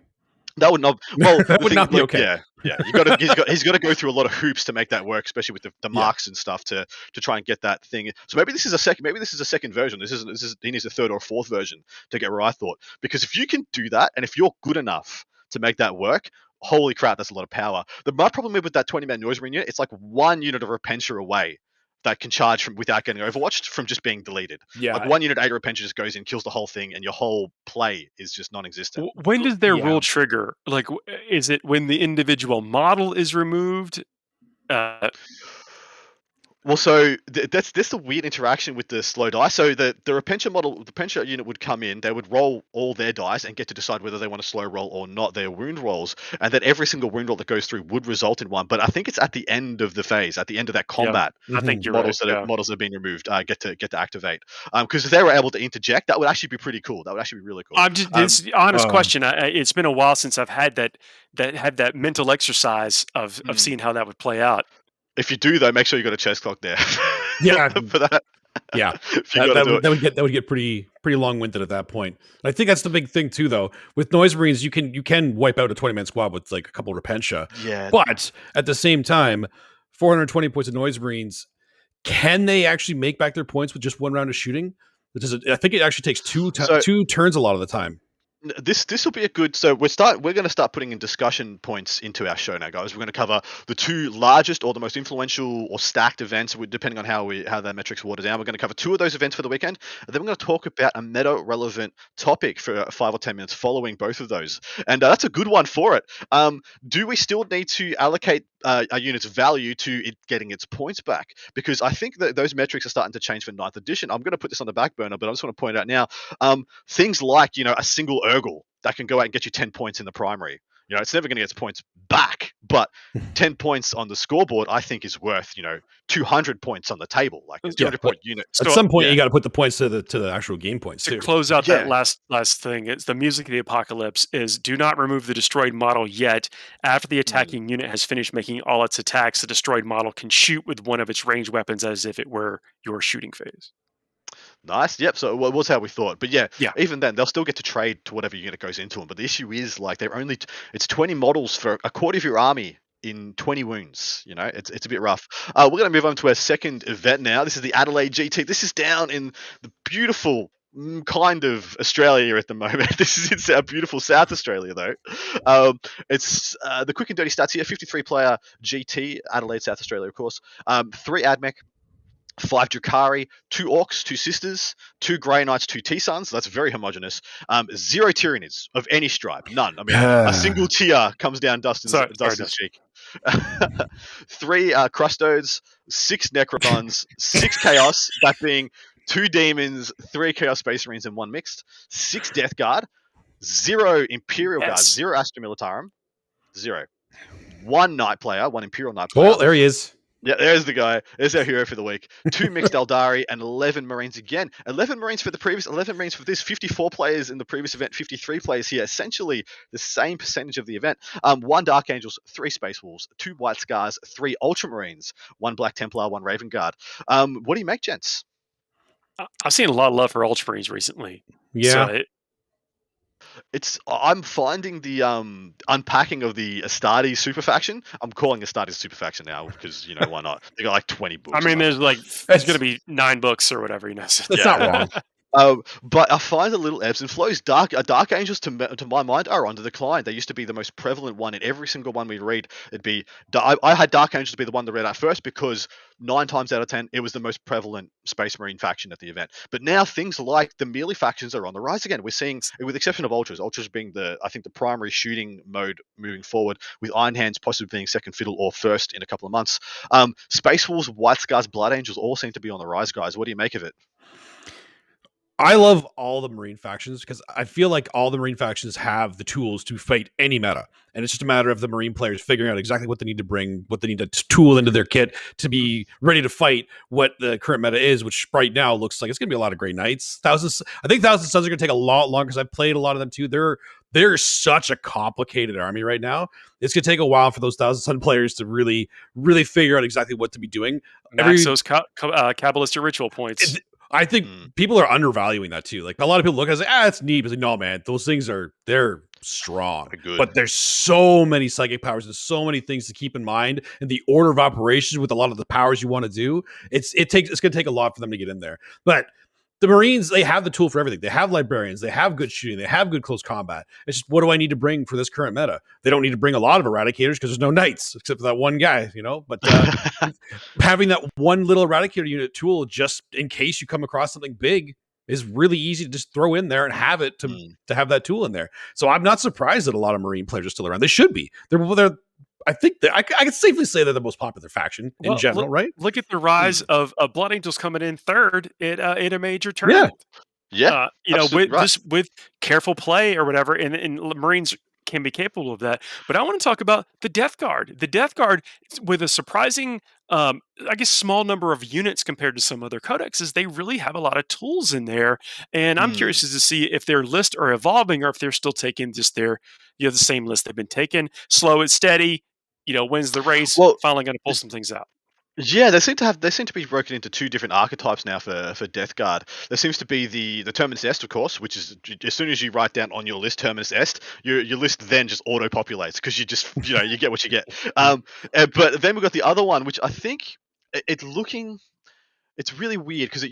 That would not. Well, that would not be okay. Yeah. He's got to go through a lot of hoops to make that work, especially with the marks and stuff to try and get that thing. So maybe this is a second. Maybe this is a second version. He needs a third or fourth version to get where I thought. Because if you can do that, and if you're good enough to make that work, holy crap, that's a lot of power. My problem with that 20-man Noise Marine unit, it's like one unit of Repentia away that can charge without getting overwatched from just being deleted. Yeah, like one unit 8 Repentia just goes in, kills the whole thing, and your whole play is just non-existent. When does their rule trigger? Like, is it when the individual model is removed? Well, so that's the weird interaction with the slow dice. So the Repentia model, the Repentia unit would come in, they would roll all their dice and get to decide whether they want to slow roll or not their wound rolls, and then every single wound roll that goes through would result in one. But I think it's at the end of the phase, at the end of that combat. Yeah, I think you're models right. Models that have been removed get to activate. Because if they were able to interject, that would actually be pretty cool. That would actually be really cool. I'm just it's the honest question. It's been a while since I've had that mental exercise of seeing how that would play out. If you do, though, make sure you got a chest clock there. Yeah, for that. Yeah, that would get pretty long-winded at that point. And I think that's the big thing too, though. With Noise Marines, you can wipe out a 20-man squad with like a couple of Repentia. Yeah. But at the same time, 420 points of Noise Marines, can they actually make back their points with just one round of shooting? I think it actually takes two turns a lot of the time. This will be a good. So we're going to start putting in discussion points into our show now, guys. We're going to cover the two largest or the most influential or stacked events, depending on how their metrics are watered down. We're going to cover two of those events for the weekend, and then we're going to talk about a meta relevant topic for 5 or 10 minutes following both of those. And that's a good one for it. Do we still need to allocate a unit's value to it getting its points back? Because I think that those metrics are starting to change for 9th edition. I'm going to put this on the back burner, but I just want to point out now, things like, a single Urgle that can go out and get you 10 points in the primary. It's never going to get its points back, but 10 points on the scoreboard, I think, is worth, 200 points on the table, like a 200-point unit. At some point, you got to put the points to the actual game points to too. close out that last thing. It's the music of the apocalypse is do not remove the destroyed model yet. After the attacking unit has finished making all its attacks, the destroyed model can shoot with one of its ranged weapons as if it were your shooting phase. Nice. Yep. So it was how we thought. But yeah, even then, they'll still get to trade to whatever unit goes into them. But the issue is, like, it's 20 models for a quarter of your army in 20 wounds. It's a bit rough. We're going to move on to our second event now. This is the Adelaide GT. This is down in the beautiful kind of Australia at the moment. This is our beautiful South Australia, though. It's the quick and dirty stats here. 53-player GT, Adelaide, South Australia, of course. 3 AdMech, 5 Drakari, 2 Orks, 2 Sisters, 2 Grey Knights, 2 T-Suns. So that's very homogenous. 0 Tyranids of any stripe. None. I mean, a single tier comes down Dustin's cheek. 3 Crustodes, 6 Necrons, 6 Chaos, that being 2 Demons, 3 Chaos Space Marines, and 1 Mixed. 6 Death Guard, 0 Imperial Guard, 0 Astra Militarum, 0. 1 Knight player, 1 Imperial Knight player. Oh, there he is. Yeah, there's the guy. There's our hero for the week. 2 Mixed Eldari and 11 Marines again. 11 Marines for the previous, 11 Marines for this. 54 players in the previous event, 53 players here. Essentially the same percentage of the event. 1 Dark Angels, 3 Space Wolves, 2 White Scars, 3 Ultramarines, 1 Black Templar, 1 Raven Guard. What do you make, gents? I've seen a lot of love for Ultramarines recently. Yeah. So I'm finding the unpacking of the Astartes super faction. I'm calling Astartes super faction now because why not? They got like 20 books. I mean, there's going to be 9 books or whatever. That's not wrong. But I find the little ebbs and flows. Dark Angels, to my mind, are on the decline. They used to be the most prevalent one in every single one we read. I had Dark Angels be the one to read out first because 9 times out of 10 it was the most prevalent Space Marine faction at the event. But now things like the melee factions are on the rise again. We're seeing, with the exception of Ultras being the primary shooting mode moving forward, with Iron Hands possibly being second fiddle or first in a couple of months. Space Wolves, White Scars, Blood Angels all seem to be on the rise, guys. What do you make of it? I love all the Marine factions because I feel like all the Marine factions have the tools to fight any meta. And it's just a matter of the Marine players figuring out exactly what they need to bring, what they need to tool into their kit to be ready to fight what the current meta is, which right now looks like it's going to be a lot of Grey Knights. I think Thousand Sons are going to take a lot longer because I've played a lot of them too. They're such a complicated army right now. It's going to take a while for those Thousand Sun players to really, really figure out exactly what to be doing. Max those Kabbalistic ritual points. I think people are undervaluing that too. Like a lot of people look at it and say, it's neat. But like, no, man, those things they're strong. But there's so many psychic powers. There's so many things to keep in mind. And the order of operations with a lot of the powers you want to do, it's going to take a lot for them to get in there. But the Marines, they have the tool for everything. They have librarians. They have good shooting. They have good close combat. It's just, what do I need to bring for this current meta? They don't need to bring a lot of eradicators because there's no knights except for that one guy, But having that one little eradicator unit tool just in case you come across something big is really easy to just throw in there and have it to have that tool in there. So I'm not surprised that a lot of Marine players are still around. They should be. I think I can safely say they're the most popular faction in general, right? Look at the rise of Blood Angels coming in third in a major tournament. Yeah. With careful play or whatever, and Marines can be capable of that. But I want to talk about the Death Guard. The Death Guard, with a surprising, small number of units compared to some other codexes, they really have a lot of tools in there. And I'm curious to see if their list are evolving or if they're still taking just the same list they've been taking. Slow and steady, wins the race. Finally going to pull some things out. Yeah, they seem to be broken into 2 different archetypes now for Death Guard. There seems to be the Terminus Est, of course, which is as soon as you write down on your list Terminus Est, your list then just auto-populates because you just you get what you get. But then we've got the other one, which I think it's looking It's really weird because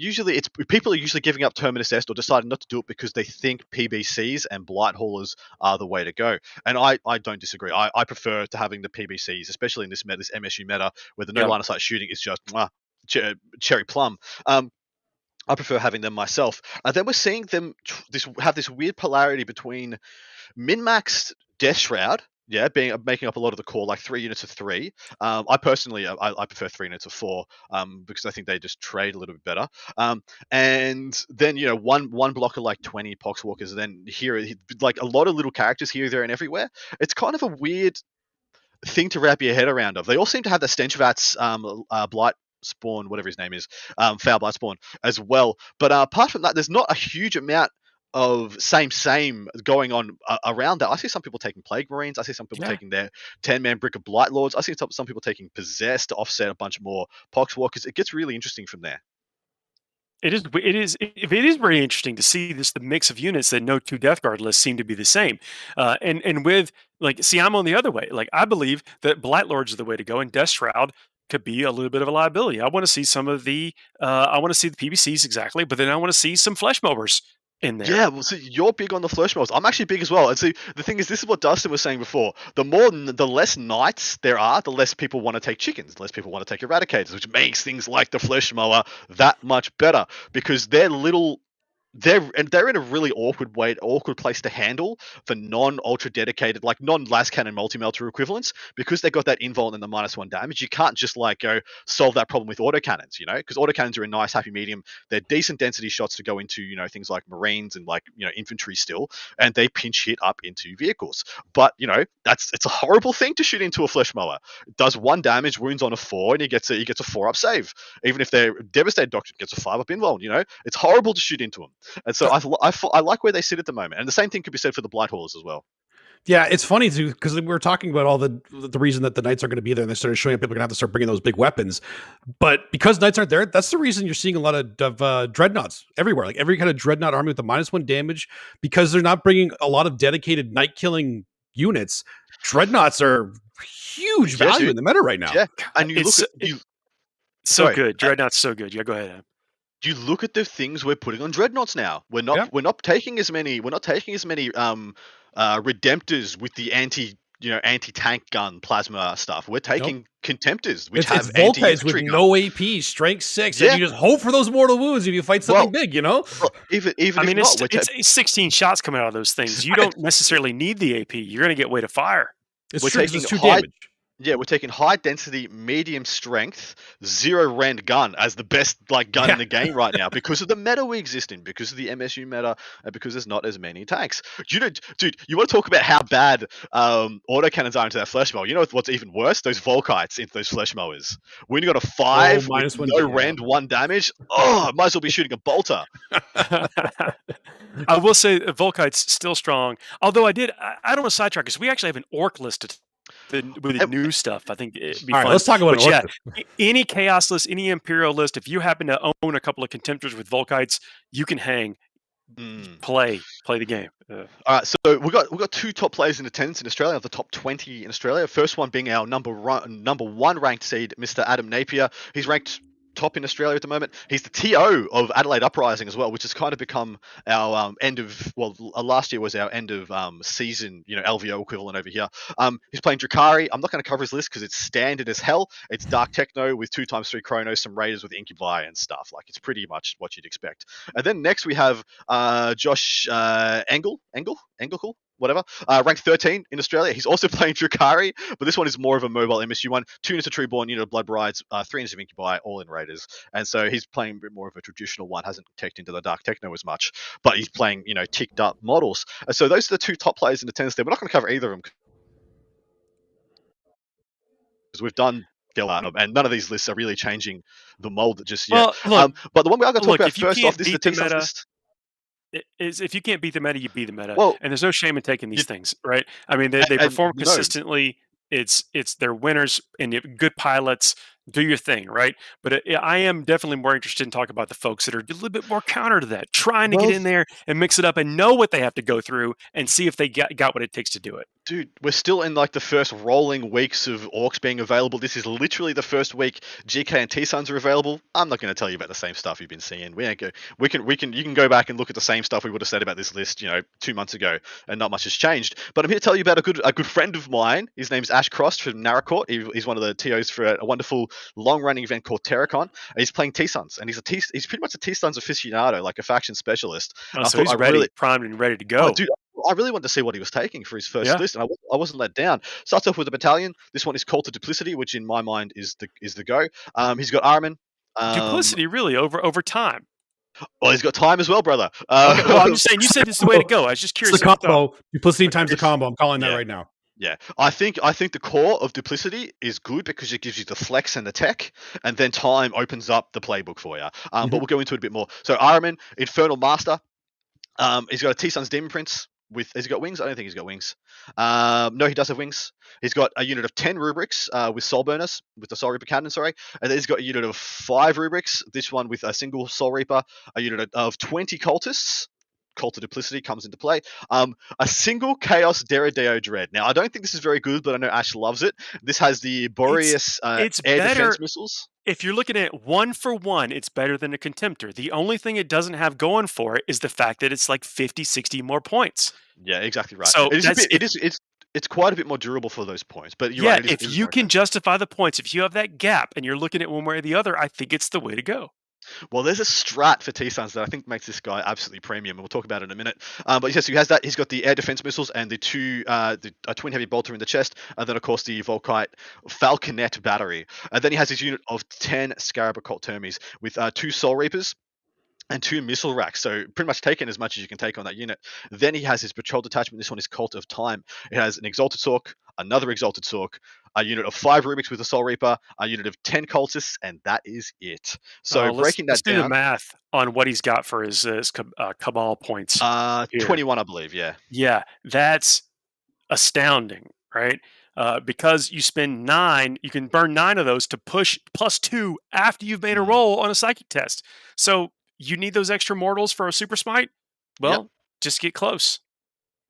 people are usually giving up Terminus Est or deciding not to do it because they think PBCs and Blight Haulers are the way to go. And I don't disagree. I prefer to having the PBCs, especially in this MSU meta where the no line of sight shooting is just cherry plum. I prefer having them myself. Then we're seeing them have this weird polarity between min-maxed Death Shroud, making up a lot of the core, like 3 units of 3. I personally, I prefer 3 units of 4 because I think they just trade a little bit better. And then, one blocker like 20 Poxwalkers, then here, like a lot of little characters here, there, and everywhere. It's kind of a weird thing to wrap your head around of. They all seem to have the Stenchvat's Blight Spawn, whatever his name is, Foul Blight Spawn as well. But apart from that, there's not a huge amount of same going on around that. I see some people taking Plague Marines. I see some people taking their 10-man brick of Blight Lords. I see some people taking Possessed to offset a bunch more Poxwalkers. It gets really interesting from there. It is very interesting to see the mix of units that no 2 Death Guard lists seem to be the same. And with, I'm on the other way. I believe that Blight Lords are the way to go, and Death Shroud could be a little bit of a liability. I want to see some of the PBCs exactly, but then I want to see some Flesh Mowers in there. Yeah, well, see, you're big on the Flesh Mowers. I'm actually big as well. And see, the thing is, this is what Dustin was saying before. The less knights there are, the less people want to take chickens, the less people want to take eradicators, which makes things like the Flesh Mower that much better because they're in a really awkward place to handle for non-ultra dedicated, like non-las cannon multi-melter equivalents, because they got that invuln and the -1 damage. You can't just go solve that problem with autocannons, because autocannons are a nice happy medium. They're decent density shots to go into, things like Marines and infantry still, and they pinch hit up into vehicles. But it's a horrible thing to shoot into a Flesh Mower. It does 1 damage, wounds on a 4, and he gets a 4-up save. Even if their Devastated Doctrine gets a 5-up invuln, it's horrible to shoot into them. And so I like where they sit at the moment. And the same thing could be said for the Blight Haulers as well. Yeah, it's funny too, because we were talking about all the reason that the Knights are going to be there, and they started showing up people are going to have to start bringing those big weapons. But because Knights aren't there, that's the reason you're seeing a lot of Dreadnoughts everywhere. Like every kind of Dreadnought army with the -1 damage, because they're not bringing a lot of dedicated Knight-killing units. Dreadnoughts are huge value in the meta right now. Yeah, and you look at... So good. Dreadnought's so good. Yeah, go ahead, Adam. You look at the things we're putting on Dreadnoughts now. We're not taking as many Redemptors with the anti-tank gun plasma stuff. We're taking Contemptors, which have Volkites with no AP, strength 6, and you just hope for those mortal wounds if you fight something big, Well, it's 16 shots coming out of those things. You don't necessarily need the AP. You're going to get weight of fire. We're taking 2 damage. Yeah, we're taking high density, medium strength, 0 rend gun as the best gun in the game right now because of the meta we exist in, because of the MSU meta, and because there's not as many tanks. Dude, you want to talk about how bad autocannons are into that Flesh Mower? You know what's even worse? Those Volkites into those Flesh Mowers. When you got a 5 with no rend, 1 damage, might as well be shooting a bolter. I will say Volkite's still strong. Although I don't want to sidetrack because we actually have an Orc list with the new stuff. I think it'd be fun. Let's talk about any Chaos list, any Imperial list. If you happen to own a couple of Contemptors with Volkites, you can hang. Play the game. All right, so we've got 2 top players in attendance in Australia, of the top 20 in Australia. First one being our number 1 ranked seed, Mr. Adam Napier. He's ranked top in Australia at the moment. He's the TO of Adelaide Uprising as well, which has kind of become our last year was our end of season, LVO equivalent over here. He's playing Drakari. I'm not going to cover his list because it's standard as hell. It's Dark Techno with 2x3 Chronos, some Raiders with Incubi and stuff. It's pretty much what you'd expect. And then next we have Josh Engel, whatever, ranked 13 in Australia. He's also playing Drakari, but this one is more of a mobile MSU one. 2 units of Treeborn, unit of Blood Brides, 3 units of Incubi, all in Raiders. And so he's playing a bit more of a traditional one, hasn't teched into the Dark Techno as much, but he's playing, ticked up models. And so those are the 2 top players in attendance there. We're not going to cover either of them because we've done Gellard, and none of these lists are really changing the mold just yet. Well, but the one we are going to talk about first off, this is the team list. Is if you can't beat the meta, you beat the meta, and there's no shame in taking these things, right? I mean, they perform consistently. It's they're winners and good pilots. do your thing, right? But I am definitely more interested in talking about the folks that are a little bit more counter to that, trying to get Well, in there and mix it up and know what they have to go through and see if they got what it takes to do it. dude, we're still in like the first rolling weeks of Orks being available. This is literally the first week GK and T-Suns are available. I'm not going to tell you about the same stuff you've been seeing. We ain't go. You can go back and look at the same stuff we would have said about this list, 2 months ago, and not much has changed. But I'm here to tell you about a good friend of mine. His name's Ash Cross from Naracourt. He's one of the TOs for a wonderful long-running event called Terracon. And he's playing T-Suns, and he's pretty much a T-Suns aficionado, like a faction specialist. Oh, so he's ready, primed and ready to go. Oh, dude, I really wanted to see what he was taking for his first Yeah. list, and I wasn't let down. Starts off with a battalion. This one is Call to Duplicity, which in my mind is the go. He's got Armin. Duplicity, really, over time. Well, he's got time as well, brother. Okay, well, I'm just saying, you said it's the way to go. I was just curious. It's the combo. Duplicity times the combo. I'm calling that right now. Yeah, I think the core of Duplicity is good because it gives you the flex and the tech, and then time opens up the playbook for you. But we'll go into it a bit more. So Armin, Infernal Master. He's got a T-Suns Demon Prince. Has he got wings? I don't think he's got wings. No, he does have wings. He's got a unit of 10 rubrics with Soul Burners, with the Soul Reaper cannon, sorry. And then he's got a unit of 5 rubrics, this one with a single Soul Reaper, a unit of 20 cultists. Cult of Duplicity comes into play. A single Chaos Deredeo Dread. Now, I don't think this is very good, but I know Ash loves it. This has the Boreas air defense missiles. If you're looking at 1-for-1, it's better than a Contemptor. The only thing it doesn't have going for it is the fact that it's like 50, 60 more points. Yeah, exactly right. So it's quite a bit more durable for those points. But you're right. If you can justify the points, if you have that gap and you're looking at one way or the other, I think it's the way to go. Well, there's a strat for T-Suns that I think makes this guy absolutely premium, and we'll talk about it in a minute. But yes, he has that. He's got the air defense missiles and a twin heavy bolter in the chest, and then of course the Volkite Falconet battery. And then he has his unit of 10 Scarab Occult Termies with 2 Soul Reapers and 2 missile racks, so pretty much taking as much as you can take on that unit. Then he has his patrol detachment. This one is Cult of Time. It has an Exalted Sork, another Exalted Sork, a unit of 5 Rubiks with a Soul Reaper, a unit of 10 Cultists, and that is it. So breaking that down, do the math on what he's got for his Cabal points. 21, I believe. Yeah. Yeah, that's astounding, right? Because you spend 9, you can burn 9 of those to push +2 after you've made a roll on a psychic test. So you need those extra mortals for a super smite? Well, just get close.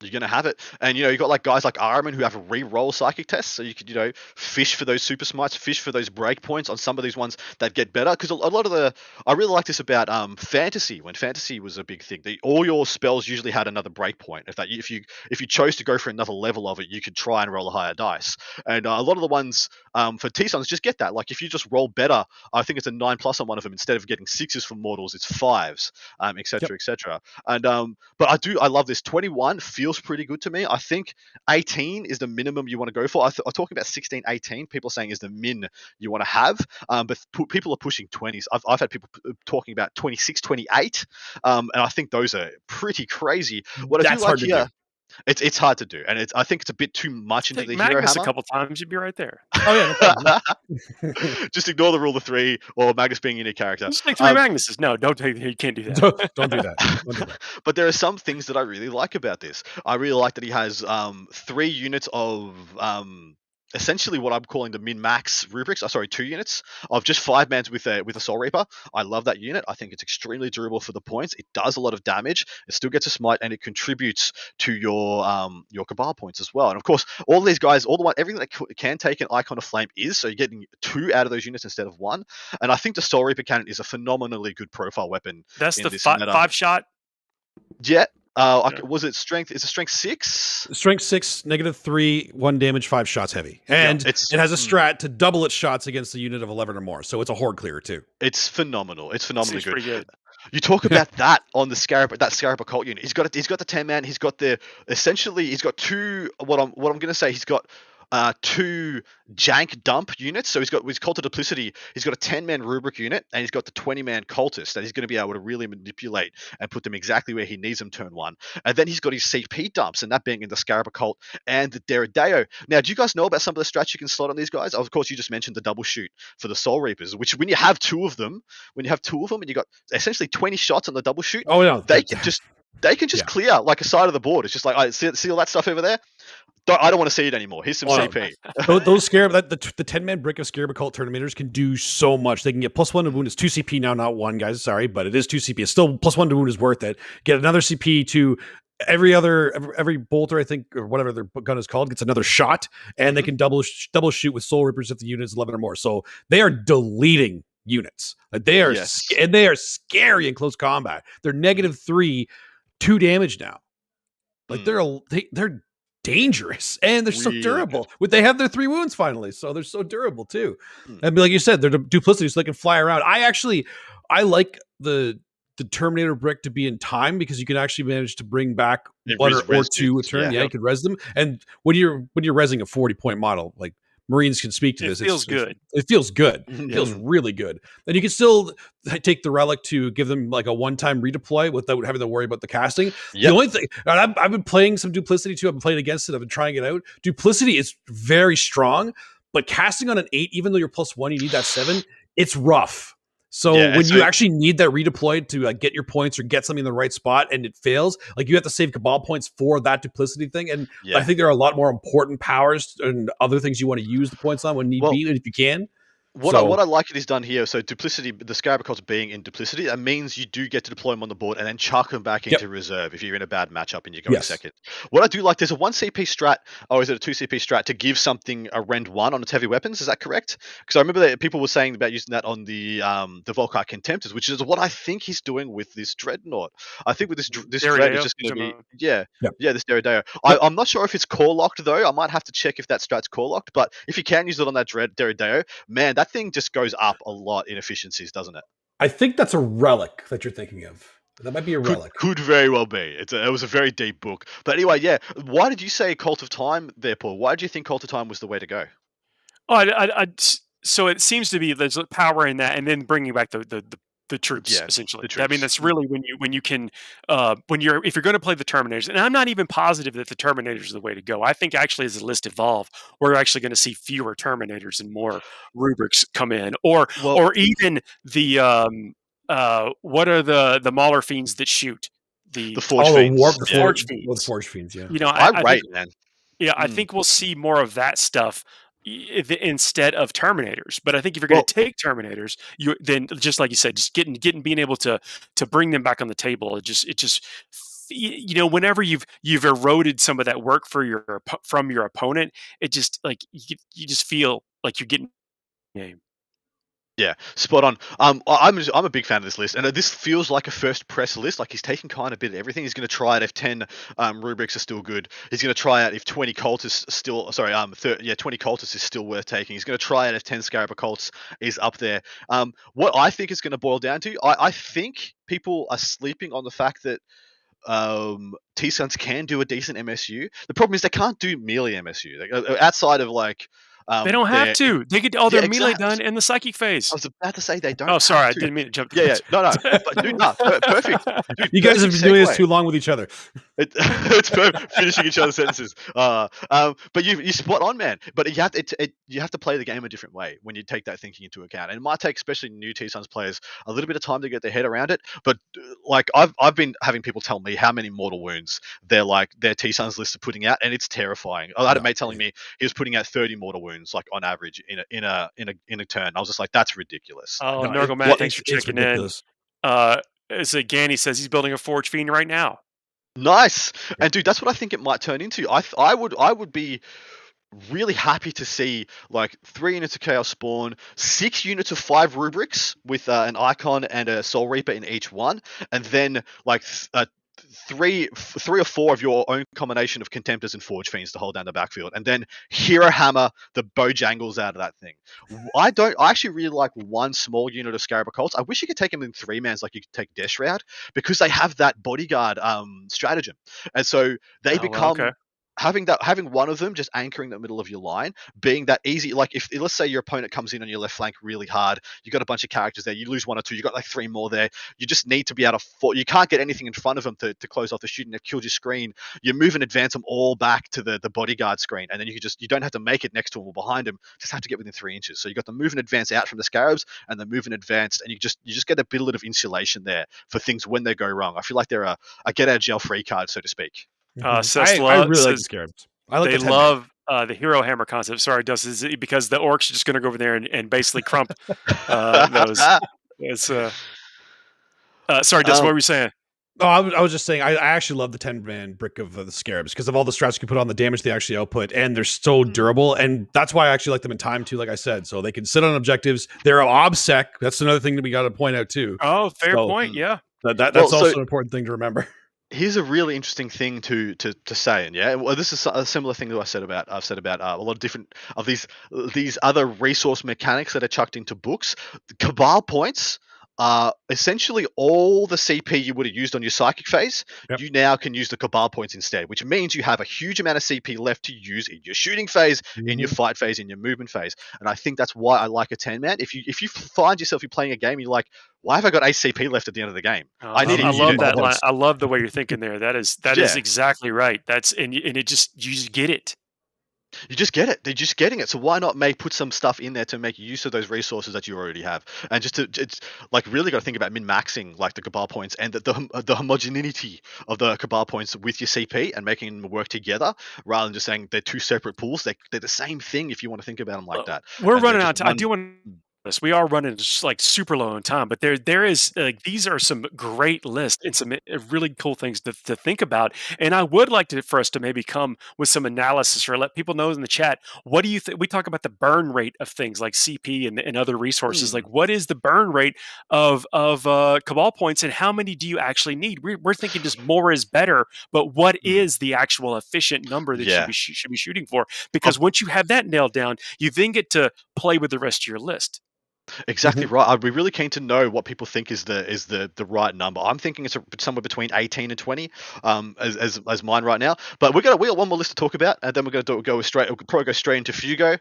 You're going to have it. And, you got like guys like Armin who have a re-roll psychic tests. So you could, fish for those super smites, fish for those break points on some of these ones that get better. Because a lot of I really like this about fantasy, when fantasy was a big thing. All your spells usually had another break point. If you chose to go for another level of it, you could try and roll a higher dice. And a lot of the ones for T-Suns just get that. Like if you just roll better, I think it's a 9+ on one of them. Instead of getting 6s from mortals, it's 5s, etc., etc. And but I love this. 21 feels pretty good to me. I think 18 is the minimum you want to go for. I'm talking about 16, 18. People are saying is the min you want to have, but people are pushing 20s. I've had people talking about 26, 28, and I think those are pretty crazy. What I do like here, it's hard to do, and I think it's a bit too much into the Magnus hero hammer. A couple times, you'd be right there. Oh yeah, no problem. Just ignore the rule of 3 or Magnus being a unique character. Just take 3 Magnuses. No, you can't do that. Don't do that. Don't do that. But there are some things that I really like about this. I really like that he has 3 units of essentially what I'm calling the min-max rubrics. 2 units of just 5 mans with a Soul Reaper. I love that unit. I think it's extremely durable for the points. It does a lot of damage. It still gets a smite, and it contributes to your Cabal points as well. And of course, all these guys, everything that can take an Icon of Flame is, so you're getting 2 out of those units instead of 1. And I think the Soul Reaper cannon is a phenomenally good profile weapon. That's the 5-shot. Yeah. Was it strength? Is it strength 6? Strength 6, -3, 1 damage, 5 shots heavy. And it has a strat to double its shots against a unit of 11 or more. So it's a horde clear too. It's phenomenal. It's phenomenally good. Pretty good. You talk about that on the Scarab Occult unit. He's got the 10-man. He's got he's got 2. What I'm going to say. He's got 2 jank dump units. So he's Cult of Duplicity. He's got a 10-man rubric unit, and he's got the 20-man cultist that he's going to be able to really manipulate and put them exactly where he needs them turn 1. And then he's got his CP dumps, and that being in the Scarab Occult and the Deredeo. Now, do you guys know about some of the strats you can slot on these guys? Of course, you just mentioned the double shoot for the Soul Reapers, which when you have 2 of them, and you got essentially 20 shots on the double shoot, oh no, they can just they can just clear like a side of the board. It's just like, I see all that stuff over there. I don't want to see it anymore. Here's some CP. Those Scarab, the 10-man brick of Scarab Occult Terminators can do so much. They can get +1 to wound. It's 2 CP now, not 1, guys. Sorry, but it is 2 CP. It's still +1 to wound is worth it. Get another CP to every bolter, I think, or whatever their gun is called, gets another shot, and they can double shoot with Soul Rippers if the unit is 11 or more. So they are deleting units. They are and they are scary in close combat. They're -3, 2 damage now. Like they're dangerous, and they're so durable. They have their 3 wounds finally, so they're so durable too. And like you said, they're duplicity, so they can fly around. I like the Terminator brick to be in time, because you can actually manage to bring back 1 or 2 a turn. Yeah, you can res them. And when you're resing a 40-point model, like Marines can speak to this. It feels good. It feels good. It feels really good. And you can still take the relic to give them like a one-time redeploy without having to worry about the casting. The only thing, and I've been playing some Duplicity too. I've been playing against it. I've been trying it out. Duplicity is very strong, but casting on an 8, even though you're +1, you need that 7. It's rough. So when you actually need that redeployed to get your points or get something in the right spot and it fails, like you have to save Cabal points for that Duplicity thing. And I think there are a lot more important powers and other things you want to use the points on when need be, if you can. What I like it is done here. So Duplicity, the Scarab Occults being in Duplicity, that means you do get to deploy them on the board and then chuck them back into reserve if you're in a bad matchup and you're going second. What I do like, there's a 1 CP strat, or is it a 2 CP strat, to give something a rend 1 on its heavy weapons. Is that correct? Because I remember that people were saying about using that on the Volkite Contemptors, which is what I think he's doing with this Dreadnought. I think with this Dread is just going to be this Derrideo. I'm not sure if it's core locked though. I might have to check if that strat's core locked. But if you can use it on that Derrideo, man, that thing just goes up a lot in efficiencies, doesn't it? I think that's a relic that you're thinking of. That might be a relic. Could very well be. It was a very deep book. But anyway, why did you say Cult of Time there, Paul? Why did you think Cult of Time was the way to go? So it seems to be there's power in that, and then bringing back the troops, essentially. The troops. I mean, that's really when you can if you're going to play the Terminators, and I'm not even positive that the Terminators is the way to go. I think actually as the list evolve, we're actually going to see fewer Terminators and more rubrics come in, or even the what are the Mauler Fiends that shoot the Forge Fiends? The Forge Fiends. Well, the Forge Fiends, yeah. You know, I think we'll see more of that stuff instead of Terminators. But I think if you're going to take Terminators, then just like you said, just being able to bring them back on the table. It just whenever you've eroded some of that work from your opponent, it just like you just feel like you're getting game. Yeah, spot on. I'm a big fan of this list, and this feels like a first press list. Like he's taking kind of a bit of everything. He's going to try it if 10 rubrics are still good. He's going to try it if 20 cultists still. 20 cultists is still worth taking. He's going to try it if 10 Scarab Occults is up there. What I think is going to boil down to, I think people are sleeping on the fact that T-Sons can do a decent MSU. The problem is they can't do melee MSU. Outside of like. They don't have to. They get all their melee done in the psychic phase. I was about to say they don't. Oh, sorry, I didn't mean to jump. No. But dude, perfect. Dude, you guys have been doing this too long with each other. It's perfect. Finishing each other's sentences. But you spot on, man. But you have to play the game a different way when you take that thinking into account. And it might take, especially new T-Sons players, a little bit of time to get their head around it. But like I've been having people tell me how many mortal wounds their T-Sons lists are putting out, and it's terrifying. I had a mate telling me he was putting out 30 mortal wounds, like on average in a turn. I was just like, that's ridiculous. Oh, Nurgle Matt, thanks for checking in. As Ganny says, he's building a Forge Fiend right now. Nice. And dude, that's what I think it might turn into. I would be really happy to see like 3 units of Chaos Spawn, 6 units of 5 rubrics with an Icon and a Soul Reaper in each one, and then like 3 or 4 of your own combination of Contemptors and Forge Fiends to hold down the backfield, and then Hero Hammer the Bojangles out of that thing. I actually really like 1 small unit of Scarab Occults. I wish you could take them in 3-mans like you could take Deshroud, because they have that bodyguard stratagem, and so they become having one of them just anchoring the middle of your line, being that easy. Like if let's say your opponent comes in on your left flank really hard, you got a bunch of characters there, you lose one or two, you got like three more there. You just need to be able to. You can't get anything in front of them to close off the shooting. They've killed your screen. You move and advance them all back to the bodyguard screen, and then you don't have to make it next to them or behind them. Just have to get within 3 inches. So you got the move and advance out from the scarabs, and the move and advanced, and you just get a bit of insulation there for things when they go wrong. I feel like they're a get out of jail free card, so to speak. I really like the scarabs. I like they the love the hero hammer concept. Sorry, Dustin, is it because the orcs are just going to go over there and basically crump those. It's, sorry, Dustin, what were you saying? Oh, I was just saying, I actually love the 10-man brick of the scarabs because of all the strats you can put on, the damage they actually output, and they're so durable. And that's why I actually like them in time too, like I said. So they can sit on objectives. They're obsec. That's another thing that we got to point out too. Oh, fair point. Yeah. That's also an important thing to remember. Here's a really interesting thing to say, and yeah, well, this is a similar thing that I've said about a lot of different of these other resource mechanics that are chucked into books. The Cabal points are essentially all the CP you would have used on your psychic phase. Yep. You now can use the Cabal points instead, which means you have a huge amount of CP left to use in your shooting phase, in your fight phase, in your movement phase. And I think that's why I like a 10-man. If you find yourself you're playing a game, you're like, why have I got 8 CP left at the end of the game? I love that line. I love the way you're thinking there. That is exactly right. And it just, you just get it. You just get it. They're just getting it. So why not put some stuff in there to make use of those resources that you already have, and it's like really got to think about min-maxing like the Cabal points and the homogeneity of the Cabal points with your CP and making them work together rather than just saying they're two separate pools. They're the same thing if you want to think about them like that. We're running out of time. I do want this. We are running just like super low on time, but there is these are some great lists and some really cool things to think about. And I would like for us to maybe come with some analysis or let people know in the chat. What do you think? We talk about the burn rate of things like CP and other resources. Like, what is the burn rate of Cabal points, and how many do you actually need? We're thinking just more is better, but what is the actual efficient number that you should be shooting for? Because once you have that nailed down, you then get to play with the rest of your list. Exactly right. I'd be really keen to know what people think is the right number. I'm thinking it's somewhere between 18 and 20 as mine right now. But we got one more list to talk about, and then we're going to go straight into Fuego.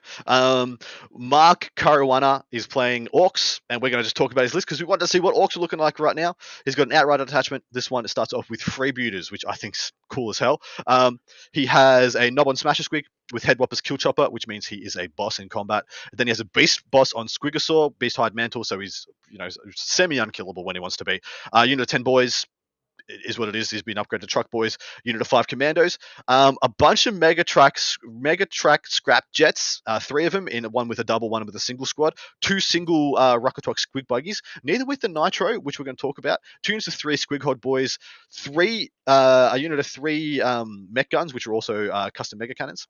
Mark Caruana is playing Orks, and we're going to just talk about his list because we want to see what Orks are looking like right now. He's got an outright attachment. This one starts off with Freebooters, which I think's cool as hell. He has a Knob on Smasher Squig with Headwhopper's Kill Chopper, which means he is a boss in combat. And then he has a Beast boss on Squigosaur, Beast Hide Mantle, so he's semi-unkillable when he wants to be. Unit of 10 boys is what it is. He's been upgraded to Truck Boys. Unit of 5 Commandos. A bunch of Mega Track Scrap Jets, 3 of them, in one with a double, one with a single squad. 2 single Ruckatuck Squig Buggies, neither with the Nitro, which we're going to talk about. 2 units of 3 Squig Hod Boys. A unit of 3 Mech Guns, which are also custom Mega Cannons.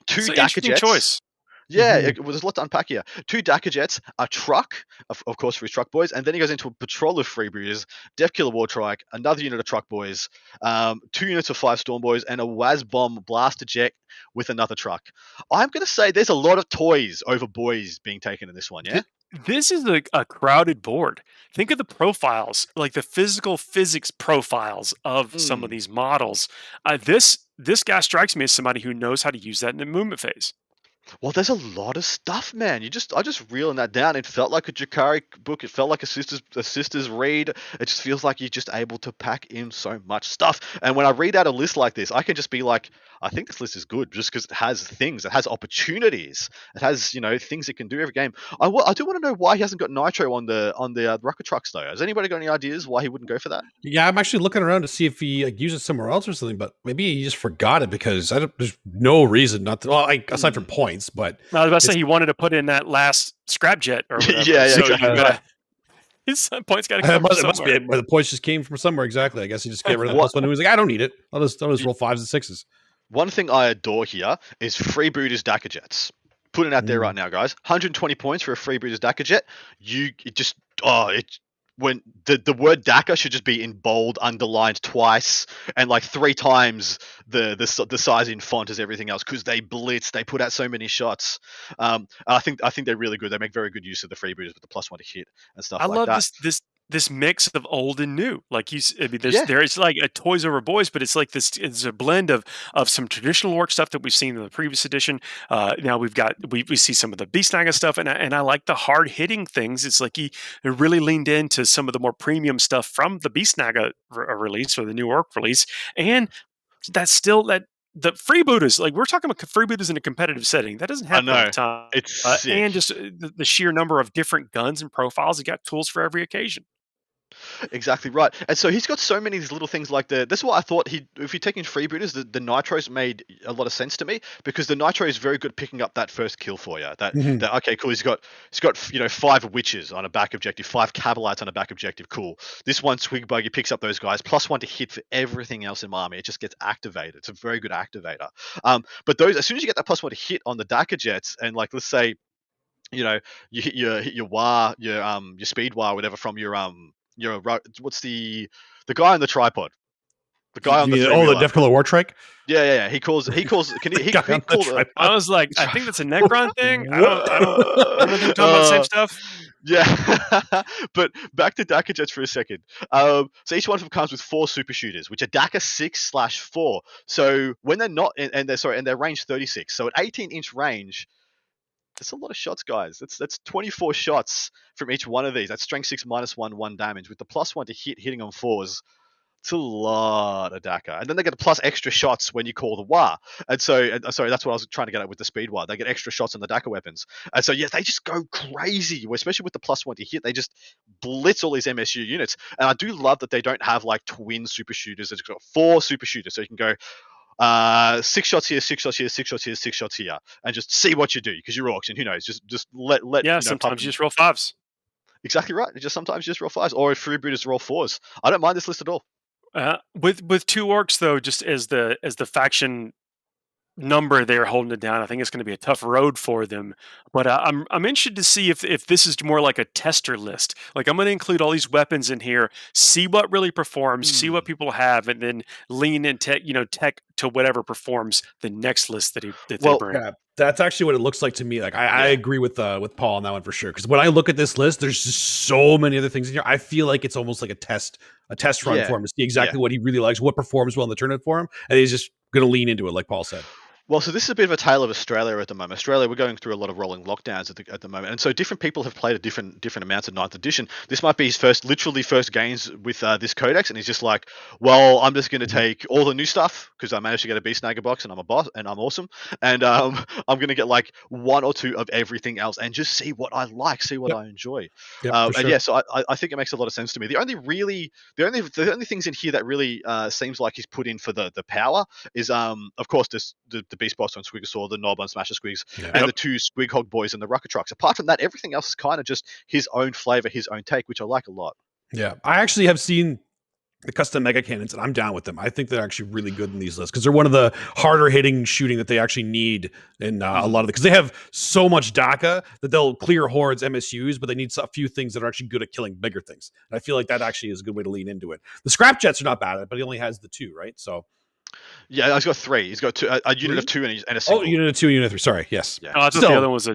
2 Dakka Jets. Choice. Yeah, there's a lot to unpack here. 2 Dakka Jets, a truck, of course, for his Truck Boys, and then he goes into a patrol of Freebooters, Death Killer War Trike, another unit of Truck Boys, 2 units of 5 Storm Boys, and a Waz Bomb Blaster Jet with another truck. I'm going to say there's a lot of toys over boys being taken in this one, yeah? This is a crowded board. Think of the profiles, like the physics profiles of some of these models. This guy strikes me as somebody who knows how to use that in the movement phase. Well, there's a lot of stuff, man. I just reeling that down. It felt like a Jakari book. It felt like a sister's read. It just feels like you're just able to pack in so much stuff. And when I read out a list like this, I can just be like, I think this list is good just because it has things. It has opportunities. It has things it can do every game. I do want to know why he hasn't got Nitro on the Rocket Trucks though. Has anybody got any ideas why he wouldn't go for that? Yeah, I'm actually looking around to see if he uses it somewhere else or something, but maybe he just forgot it because there's no reason not to. Well, aside from points, but I was about to say he wanted to put in that last scrap jet or whatever. His points got to come from somewhere. It must be where the points just came from somewhere. Exactly. I guess he just get rid of the plus one. He was like, I don't need it. I'll just roll 5s and 6s. One thing I adore here is Freebooters Dakka Jets. Putting it out there right now, guys. 120 points for a Freebooters Dakka Jet. When the word Dakka should just be in bold, underlined twice, and like 3 times the size in font as everything else, because they blitz, they put out so many shots. I think they're really good. They make very good use of the Freebooters with the +1 to hit and stuff like that. I love this mix of old and new. Like I mean, Yeah. there's like a toys over boys, but it's like this. It's a blend of some traditional orc stuff that we've seen in the previous edition. Now we see some of the Beastnaga stuff, and I like the hard hitting things. It's like he really leaned into some of the more premium stuff from the Beastnaga release or the new orc release, and that's still that. The freebooters, like we're talking about freebooters in a competitive setting, that doesn't I happen all know. the time. It's sick. And just the sheer number of different guns and profiles, he got tools for every occasion. Exactly right. And so he's got so many of these little things like this is why I thought if you're taking freebooters, the nitros made a lot of sense to me, because the nitro is very good picking up that first kill for you. That okay, cool. He's got 5 witches on a back objective, 5 cabalites on a back objective. Cool. This one swig bug, he picks up those guys, +1 to hit for everything else in my army. It just gets activated. It's a very good activator. But those, as soon as you get that +1 to hit on the Daka jets, and like let's say, you hit your war, your speed war, whatever, from your what's the guy on the tripod? The guy on the the Death Color War Trike. Yeah. He calls. Can he call the? I was like, I think that's a Necron thing. I don't know if you're talking about the same stuff. Yeah, but back to Daka jets for a second. So each one of them comes with 4 super shooters, which are Daka 6/4. So when they're not, and they're range 36. So at 18-inch range, that's a lot of shots, guys. That's 24 shots from each one of these. That's strength 6 -1 damage with the +1 to hitting on 4s. It's a lot of Daka. And then they get plus extra shots when you call the War. And so, sorry, that's what I was trying to get at with the speed War. They get extra shots on the Daka weapons. And so, yeah, they just go crazy, especially with the +1 to hit. They just blitz all these MSU units. And I do love that they don't have like twin super shooters. They've got 4 super shooters. So you can go 6 shots here, 6 shots here, 6 shots here, 6 shots here, and just see what you do, because you're orcs, and who knows, just let yeah, sometimes you just roll 5s. Exactly right. Sometimes you just roll 5s, or if freebooters roll 4s. I don't mind this list at all. With 2 orcs though, just as the faction number they're holding it down, I think it's going to be a tough road for them. But I'm interested to see if this is more like a tester list. Like I'm going to include all these weapons in here, see what really performs, see what people have, and then lean in tech to whatever performs the next list that they bring. Yeah, that's actually what it looks like to me. Like I agree with Paul on that one for sure. Because when I look at this list, there's just so many other things in here. I feel like it's almost like a test run for him to see exactly what he really likes, what performs well in the tournament for him, and he's just going to lean into it, like Paul said. Well, so this is a bit of a tale of Australia at the moment. Australia, we're going through a lot of rolling lockdowns at the moment, and so different people have played at different amounts of 9th edition. This might be his first games with this codex, and he's just like, well, I'm just going to take all the new stuff because I managed to get a Beastnaga box, and I'm a boss, and I'm awesome, and I'm going to get like 1 or 2 of everything else, and just see what I like, see what I enjoy. And yeah, so I think it makes a lot of sense to me. The only things in here that really seems like he's put in for the power is of course the Beast Boss on Squigosaur, the Knob on Smasher Squigs, and the 2 Squig Hog boys and the Rucker Trucks. Apart from that, everything else is kind of just his own flavor, his own take, which I like a lot. Yeah, I actually have seen the custom mega cannons, and I'm down with them. I think they're actually really good in these lists because they're one of the harder hitting shooting that they actually need in a lot of because they have so much Daka that they'll clear hordes MSUs, but they need a few things that are actually good at killing bigger things. And I feel like that actually is a good way to lean into it. The scrap jets are not bad at it, but he only has the 2, right? So. Yeah, he's got 3. He's got 2, a unit of 2 and a single. Oh, unit of 2, unit of 3. Sorry, yes. Yeah. Oh, I thought the other one was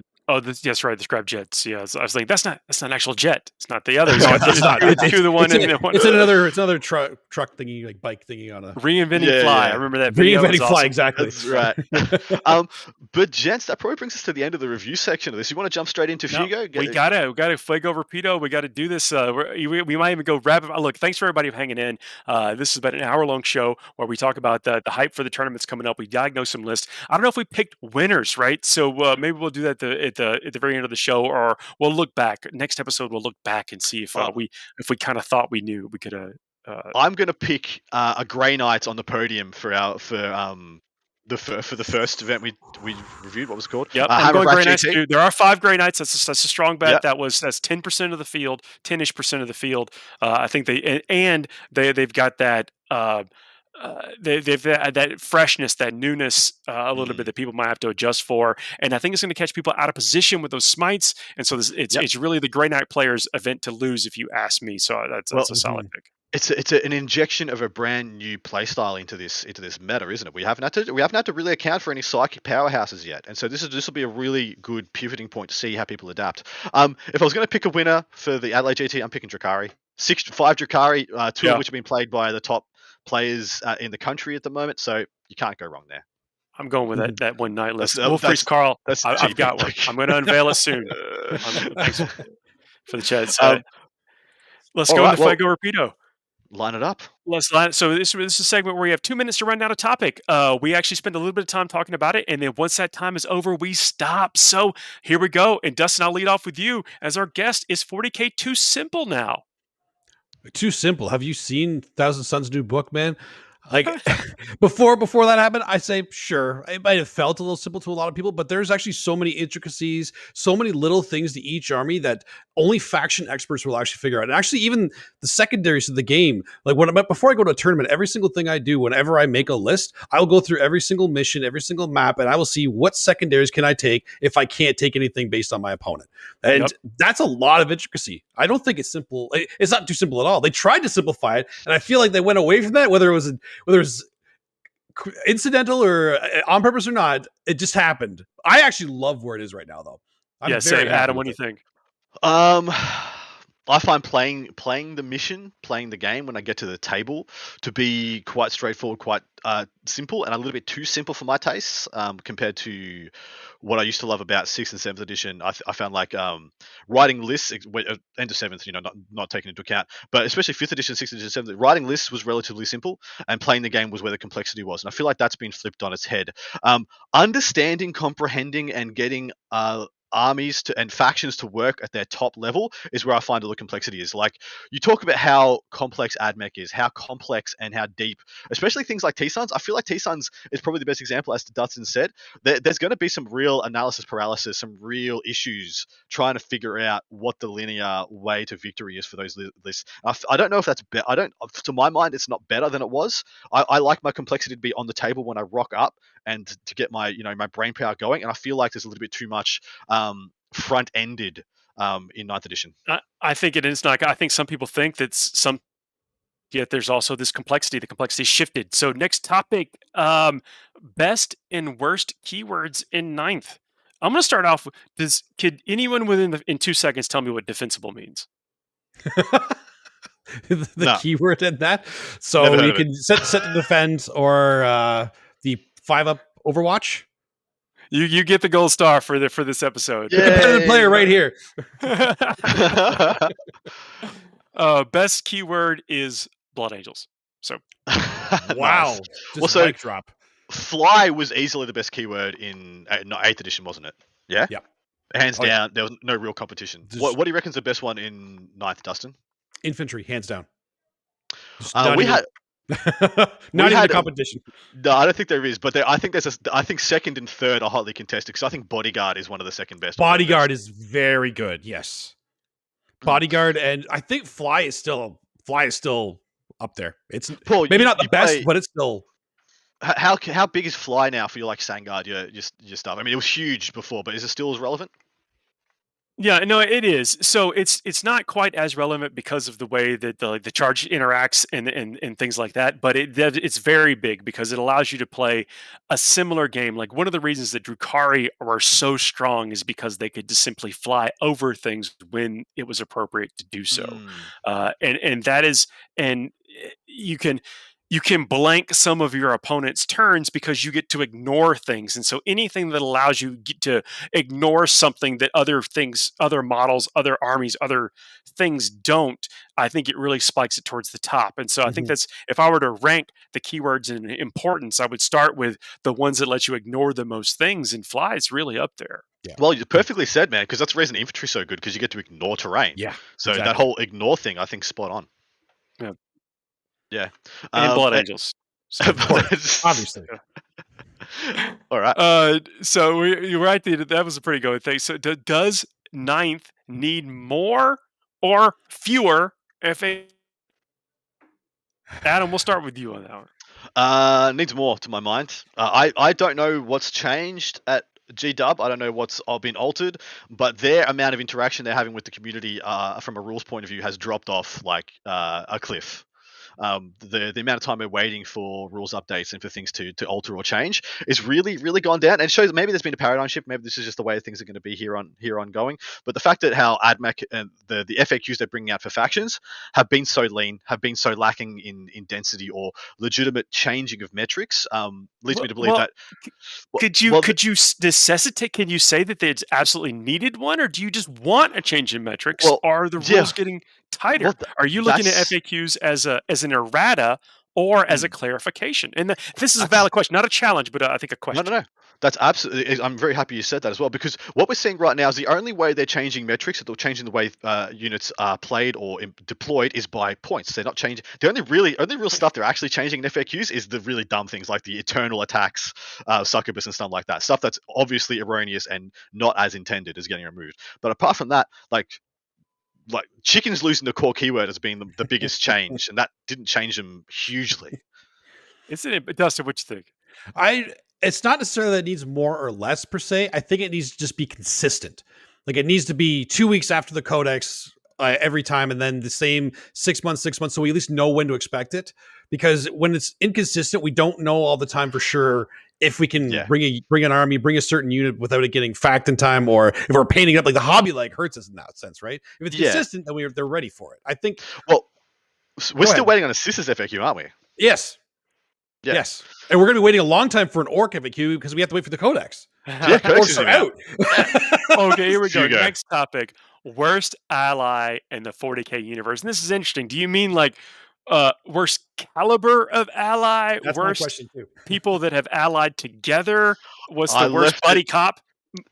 yes, right, the scrap jets. Yeah, I was like, that's not an actual jet. It's not the other. No, it's not. It's another truck thingy, like bike thingy on a reinventing fly. I remember that. Reinventing fly, awesome. exactly. That's right. But gents, that probably brings us to the end of the review section of this. You want to jump straight into Fuego? We got to Fuego rapido. We got to do this. We might even go rapid. Look, thanks for everybody hanging in. This is about an hour-long show where we talk about the hype for the tournaments coming up. We diagnose some lists. I don't know if we picked winners, right? So maybe we'll do that at the very end of the show, or we'll look back. Next episode, we'll look back and see if we kind of thought we knew. We could. I'm going to pick a Grey Knight on the podium for the first event we reviewed. What was it called? Yep, I'm going Grey Knights too. There are 5 Grey Knights. That's a strong bet. Yep. That's 10% of the field, 10-ish% of the field. I think they've got that. They've that freshness, that newness, a little bit that people might have to adjust for, and I think it's going to catch people out of position with those smites. And so it's really the Grey Knight players' event to lose, if you ask me. So that's a solid pick. it's an injection of a brand new playstyle into this meta, isn't it? We haven't had to really account for any psychic powerhouses yet, and so this will be a really good pivoting point to see how people adapt. If I was going to pick a winner for the Adelaide GT, I'm picking Drakari. 5 Drakari, 2 of which have been played by the top players in the country at the moment, so you can't go wrong there. I'm going with that one night list. That's- Wolfreeze Carl, that's I've got one. I'm going to unveil it soon. Thanks for the chat. So, let's go into Fuego Rapido. Line it up. Let's line it. So this is a segment where you have 2 minutes to run down a topic. We actually spend a little bit of time talking about it, and then once that time is over, we stop. So here we go. And Dustin, I'll lead off with you as our guest. Is 40K too simple now? Too simple. Have you seen Thousand Sons' new book, man? Like before that happened, I say sure. It might have felt a little simple to a lot of people, but there's actually so many intricacies, so many little things to each army that only faction experts will actually figure out. And actually, even the secondaries of the game, like before I go to a tournament, every single thing I do, whenever I make a list, I will go through every single mission, every single map, and I will see what secondaries can I take if I can't take anything based on my opponent. And that's a lot of intricacy. I don't think it's simple. It's not too simple at all. They tried to simplify it, and I feel like they went away from that, whether it was incidental or on purpose or not. It just happened. I actually love where it is right now, though. Say, Adam, what do you think? I find playing the mission, playing the game when I get to the table to be quite straightforward, quite simple, and a little bit too simple for my tastes compared to what I used to love about 6th and 7th edition. I found like writing lists, end of 7th, not taken into account, but especially 5th edition, 6th edition, 7th, writing lists was relatively simple, and playing the game was where the complexity was. And I feel like that's been flipped on its head. Understanding, comprehending, and getting armies and factions to work at their top level is where I find all the complexity is. Like, you talk about how complex AdMech is, how complex and how deep, especially things like T-Suns. I feel like T-Suns is probably the best example, as Dustin said. There's going to be some real analysis paralysis, some real issues trying to figure out what the linear way to victory is for those lists. I don't know if that's to my mind, it's not better than it was. I like my complexity to be on the table when I rock up and to get my my brain power going, and I feel like there's a little bit too much front-ended in 9th edition. I think it is not. I think some people think that yet there's also this complexity. The complexity shifted. So next topic, best and worst keywords in 9th. I'm going to start off with, could anyone in 2 seconds tell me what defensible means? the keyword in that? So you can set to defend or the 5-up Overwatch. You get the gold star for this episode. Yay. Competitive player right here. Best keyword is Blood Angels. So, wow. Just mic drop. Fly was easily the best keyword in 8th edition, wasn't it? Yeah. Yeah. Hands down, there was no real competition. What do you reckon is the best one in 9th, Dustin? Infantry, hands down. Not even a competition. No, I don't think there is, but I think I think 2nd and 3rd are hotly contested, because I think Bodyguard is one of the second best. Bodyguard is very good. Yes, Bodyguard, and I think Fly is still up there. It's Paul, maybe not the best, but it's still. How big is Fly now for your Sangard, your stuff? I mean, it was huge before, but is it still as relevant? Yeah, no, it is. So it's not quite as relevant because of the way that the charge interacts and things like that. But it's very big because it allows you to play a similar game. Like, one of the reasons that Drukhari are so strong is because they could just simply fly over things when it was appropriate to do so. And that is, and you can blank some of your opponent's turns because you get to ignore things. And so anything that allows you to ignore something that other models, other armies, other things don't, I think it really spikes it towards the top. And so I think that's, if I were to rank the keywords in importance, I would start with the ones that let you ignore the most things, and Fly is really up there. Yeah. Well, you perfectly said, man, because that's the reason infantry is so good, because you get to ignore terrain. Yeah. So exactly. That whole ignore thing, I think, spot on. Yeah. Yeah. And Blood Angels. So, obviously. All right. So you're right. That was a pretty good thing. So does 9th need more or fewer FA? Adam, we'll start with you on that one. Needs more, to my mind. I don't know what's changed at G-Dub. I don't know what's been altered, but their amount of interaction they're having with the community from a rules point of view has dropped off like a cliff. the amount of time we're waiting for rules updates and for things to alter or change is really gone down, and it shows maybe there's been a paradigm shift. Maybe this is just the way things are going to be here ongoing. But the fact that how AdMech and the FAQs they're bringing out for factions have been so lean, have been so lacking in density or legitimate changing of metrics, leads me to believe that. Could you necessitate? Can you say that it's absolutely needed one, or do you just want a change in metrics? Are the rules getting tighter? Are you looking at FAQs as an errata or as a clarification? And this is a valid question, not a challenge, but I think a question. No. That's absolutely. I'm very happy you said that as well, because what we're seeing right now is the only way they're changing metrics, or they're changing the way units are played or deployed, is by points. They're not changing. The only real stuff they're actually changing in FAQs is the really dumb things like the eternal attacks, succubus, and stuff like that. Stuff that's obviously erroneous and not as intended is getting removed. But apart from that, like chickens losing the core keyword has been the biggest change, and that didn't change them hugely. Isn't it, Dustin? What you think? It's not necessarily that it needs more or less per se. I think it needs to just be consistent. Like it needs to be 2 weeks after the codex every time, and then the same 6 months, so we at least know when to expect it. Because when it's inconsistent, we don't know all the time for sure if we can bring an army, bring a certain unit without it getting fact in time, or if we're painting it up. Like the hobby leg hurts us in that sense, right? If it's consistent, then they're ready for it. I think. Well, we're still waiting on a Sisters FAQ, aren't we? Yes. Yeah. Yes. And we're going to be waiting a long time for an Orc FAQ because we have to wait for the Codex. Codex are out. Okay, here we go. Next topic. Worst ally in the 40K universe. And this is interesting. Do you mean like worst caliber of ally? That's worst my question too. People that have allied together? What's the worst buddy cop?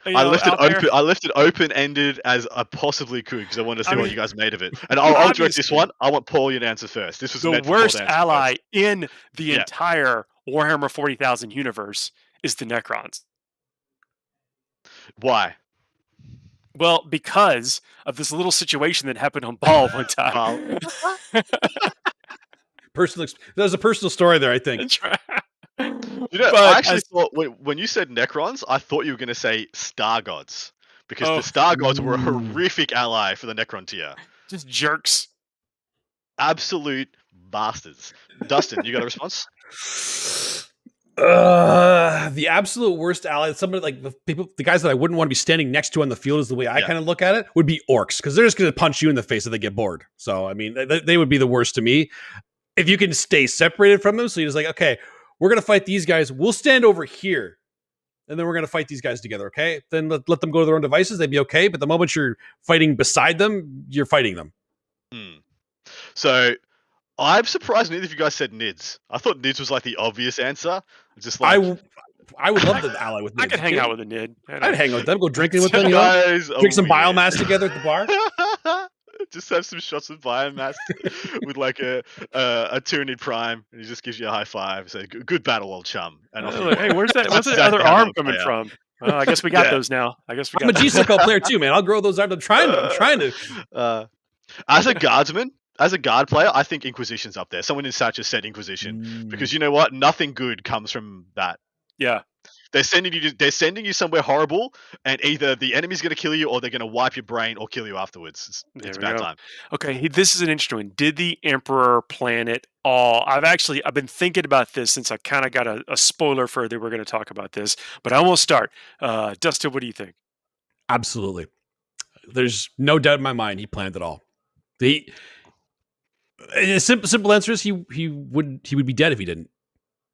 I left it open-ended as I possibly could because I wanted to see what you guys made of it. And I'll direct this one. I want Paul to answer first. This was the worst ally in the entire Warhammer 40,000 universe is the Necrons. Why? Well, because of this little situation that happened on Ball one time. There's a personal story there, I think. I actually thought when you said Necrons, I thought you were going to say Star Gods, because the Star Gods were a horrific ally for the Necron tier. Just jerks. Absolute bastards. Dustin, you got a response? The absolute worst ally, somebody like the guys that I wouldn't want to be standing next to on the field, is the way I kind of look at it, would be Orcs, because they're just going to punch you in the face if they get bored. So, I mean, they would be the worst to me. If you can stay separated from them, so you're just like, okay, we're going to fight these guys. We'll stand over here, and then we're going to fight these guys together, okay? Then let them go to their own devices. They'd be okay. But the moment you're fighting beside them, you're fighting them. So I'm surprised neither of you guys said Nids. I thought Nids was like the obvious answer. Just like I would love to ally with Nids. I could hang out with a Nid. I'd hang out with them, go drinking with them, drink some biomass together at the bar. Just have some shots of biomass with like a Tyranid Prime, and he just gives you a high five. Say, "Good battle, old chum." And hey, where's that other arm coming from? Well, I guess we got those now. I'm a G-Cycle player too, man. I'll grow those out. I'm trying to. As a guardsman, as a guard player, I think Inquisition's up there. Someone in Satcher said Inquisition because you know what? Nothing good comes from that. Yeah. They're sending you somewhere horrible, and either the enemy's going to kill you, or they're going to wipe your brain, or kill you afterwards. It's bad time. Okay, this is an interesting one. Did the Emperor plan it all? I've been thinking about this since I kind of got a spoiler for that we're going to talk about this, but I won't start. Dustin, what do you think? Absolutely. There's no doubt in my mind he planned it all. The simple answer is he would be dead if he didn't,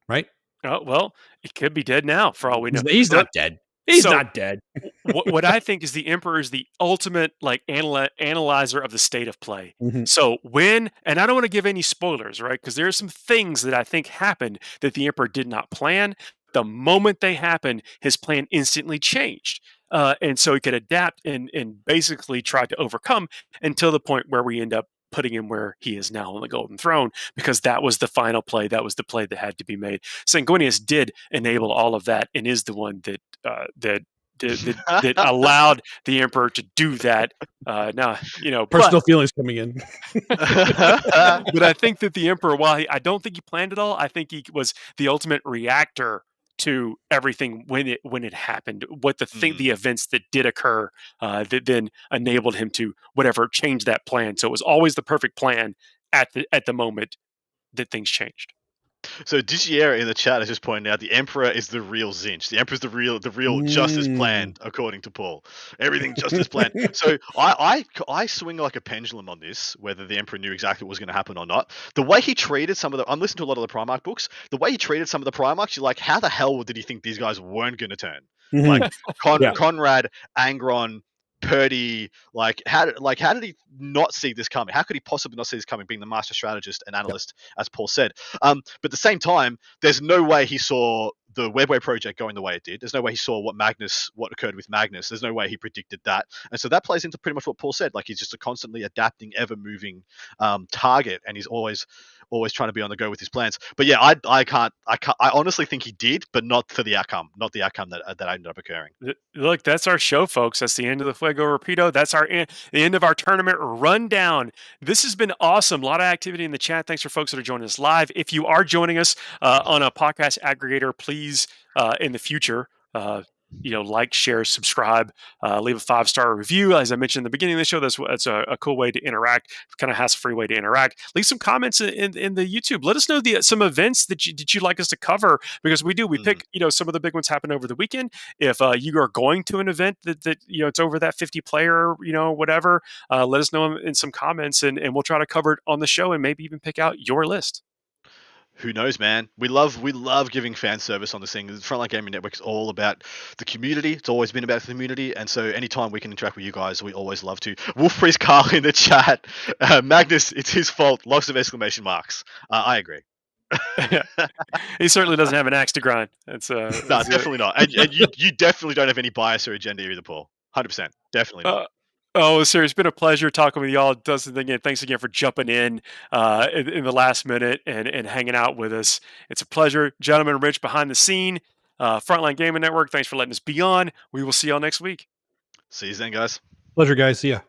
right? Oh, well, he could be dead now for all we know. He's not dead. He's not dead. what I think is the Emperor is the ultimate like analyzer of the state of play. Mm-hmm. So and I don't want to give any spoilers, right? Because there are some things that I think happened that the Emperor did not plan. The moment they happened, his plan instantly changed. And so he could adapt and basically try to overcome until the point where we end up putting him where he is now on the Golden Throne, because that was the final play. That was the play that had to be made. Sanguinius did enable all of that and is the one that allowed the Emperor to do that. Now, personal feelings coming in. But I think that the Emperor, while I don't think he planned it all, I think he was the ultimate reactor to everything when it happened, the events that did occur that then enabled him to change that plan. So it was always the perfect plan at the moment, that things changed. So Digiera in the chat has just pointed out the Emperor is the real Zinch. The Emperor's the real just as planned, according to Paul. Everything just as planned. So I swing like a pendulum on this, whether the Emperor knew exactly what was going to happen or not. The way he treated some of the, I'm listening to a lot of the Primarch books. The way he treated some of the Primarchs, you're like, how the hell did he think these guys weren't going to turn? Like Conrad, Angron, Purdy, how did he not see this coming? How could he possibly not see this coming, being the master strategist and analyst, as Paul said? But at the same time, there's no way he saw the Webway project going the way it did. There's no way he saw what occurred with Magnus. There's no way he predicted that. And so that plays into pretty much what Paul said. Like, he's just a constantly adapting, ever moving target, and he's always trying to be on the go with his plans. But yeah, I honestly think he did, but not for the outcome, that ended up occurring. Look, that's our show, folks. That's the end of the Fuego Rapido. That's the end of our tournament rundown. This has been awesome. A lot of activity in the chat. Thanks for folks that are joining us live. If you are joining us on a podcast aggregator, please in the future, like, share, subscribe, leave a 5-star review. As I mentioned in the beginning of the show, that's a cool way to interact, kind of hassle-free way to interact. Leave some comments in the YouTube. Let us know some events that you'd like us to cover, because we pick, some of the big ones happen over the weekend. If you are going to an event that it's over that 50 player, whatever, let us know in some comments, and we'll try to cover it on the show and maybe even pick out your list. Who knows, man? We love giving fan service on this thing. The Frontline Gaming Network is all about the community. It's always been about the community, and so anytime we can interact with you guys, we always love to. Wolf Priest Carl in the chat. Magnus, it's his fault. Lots of exclamation marks. I agree. He certainly doesn't have an axe to grind. No, definitely not. And you definitely don't have any bias or agenda either, Paul. 100%. Definitely not. Oh, sir, it's been a pleasure talking with y'all. Dustin, again, thanks again for jumping in the last minute and hanging out with us. It's a pleasure. Gentleman Rich behind the scene, Frontline Gaming Network, thanks for letting us be on. We will see y'all next week. See you then, guys. Pleasure, guys. See ya.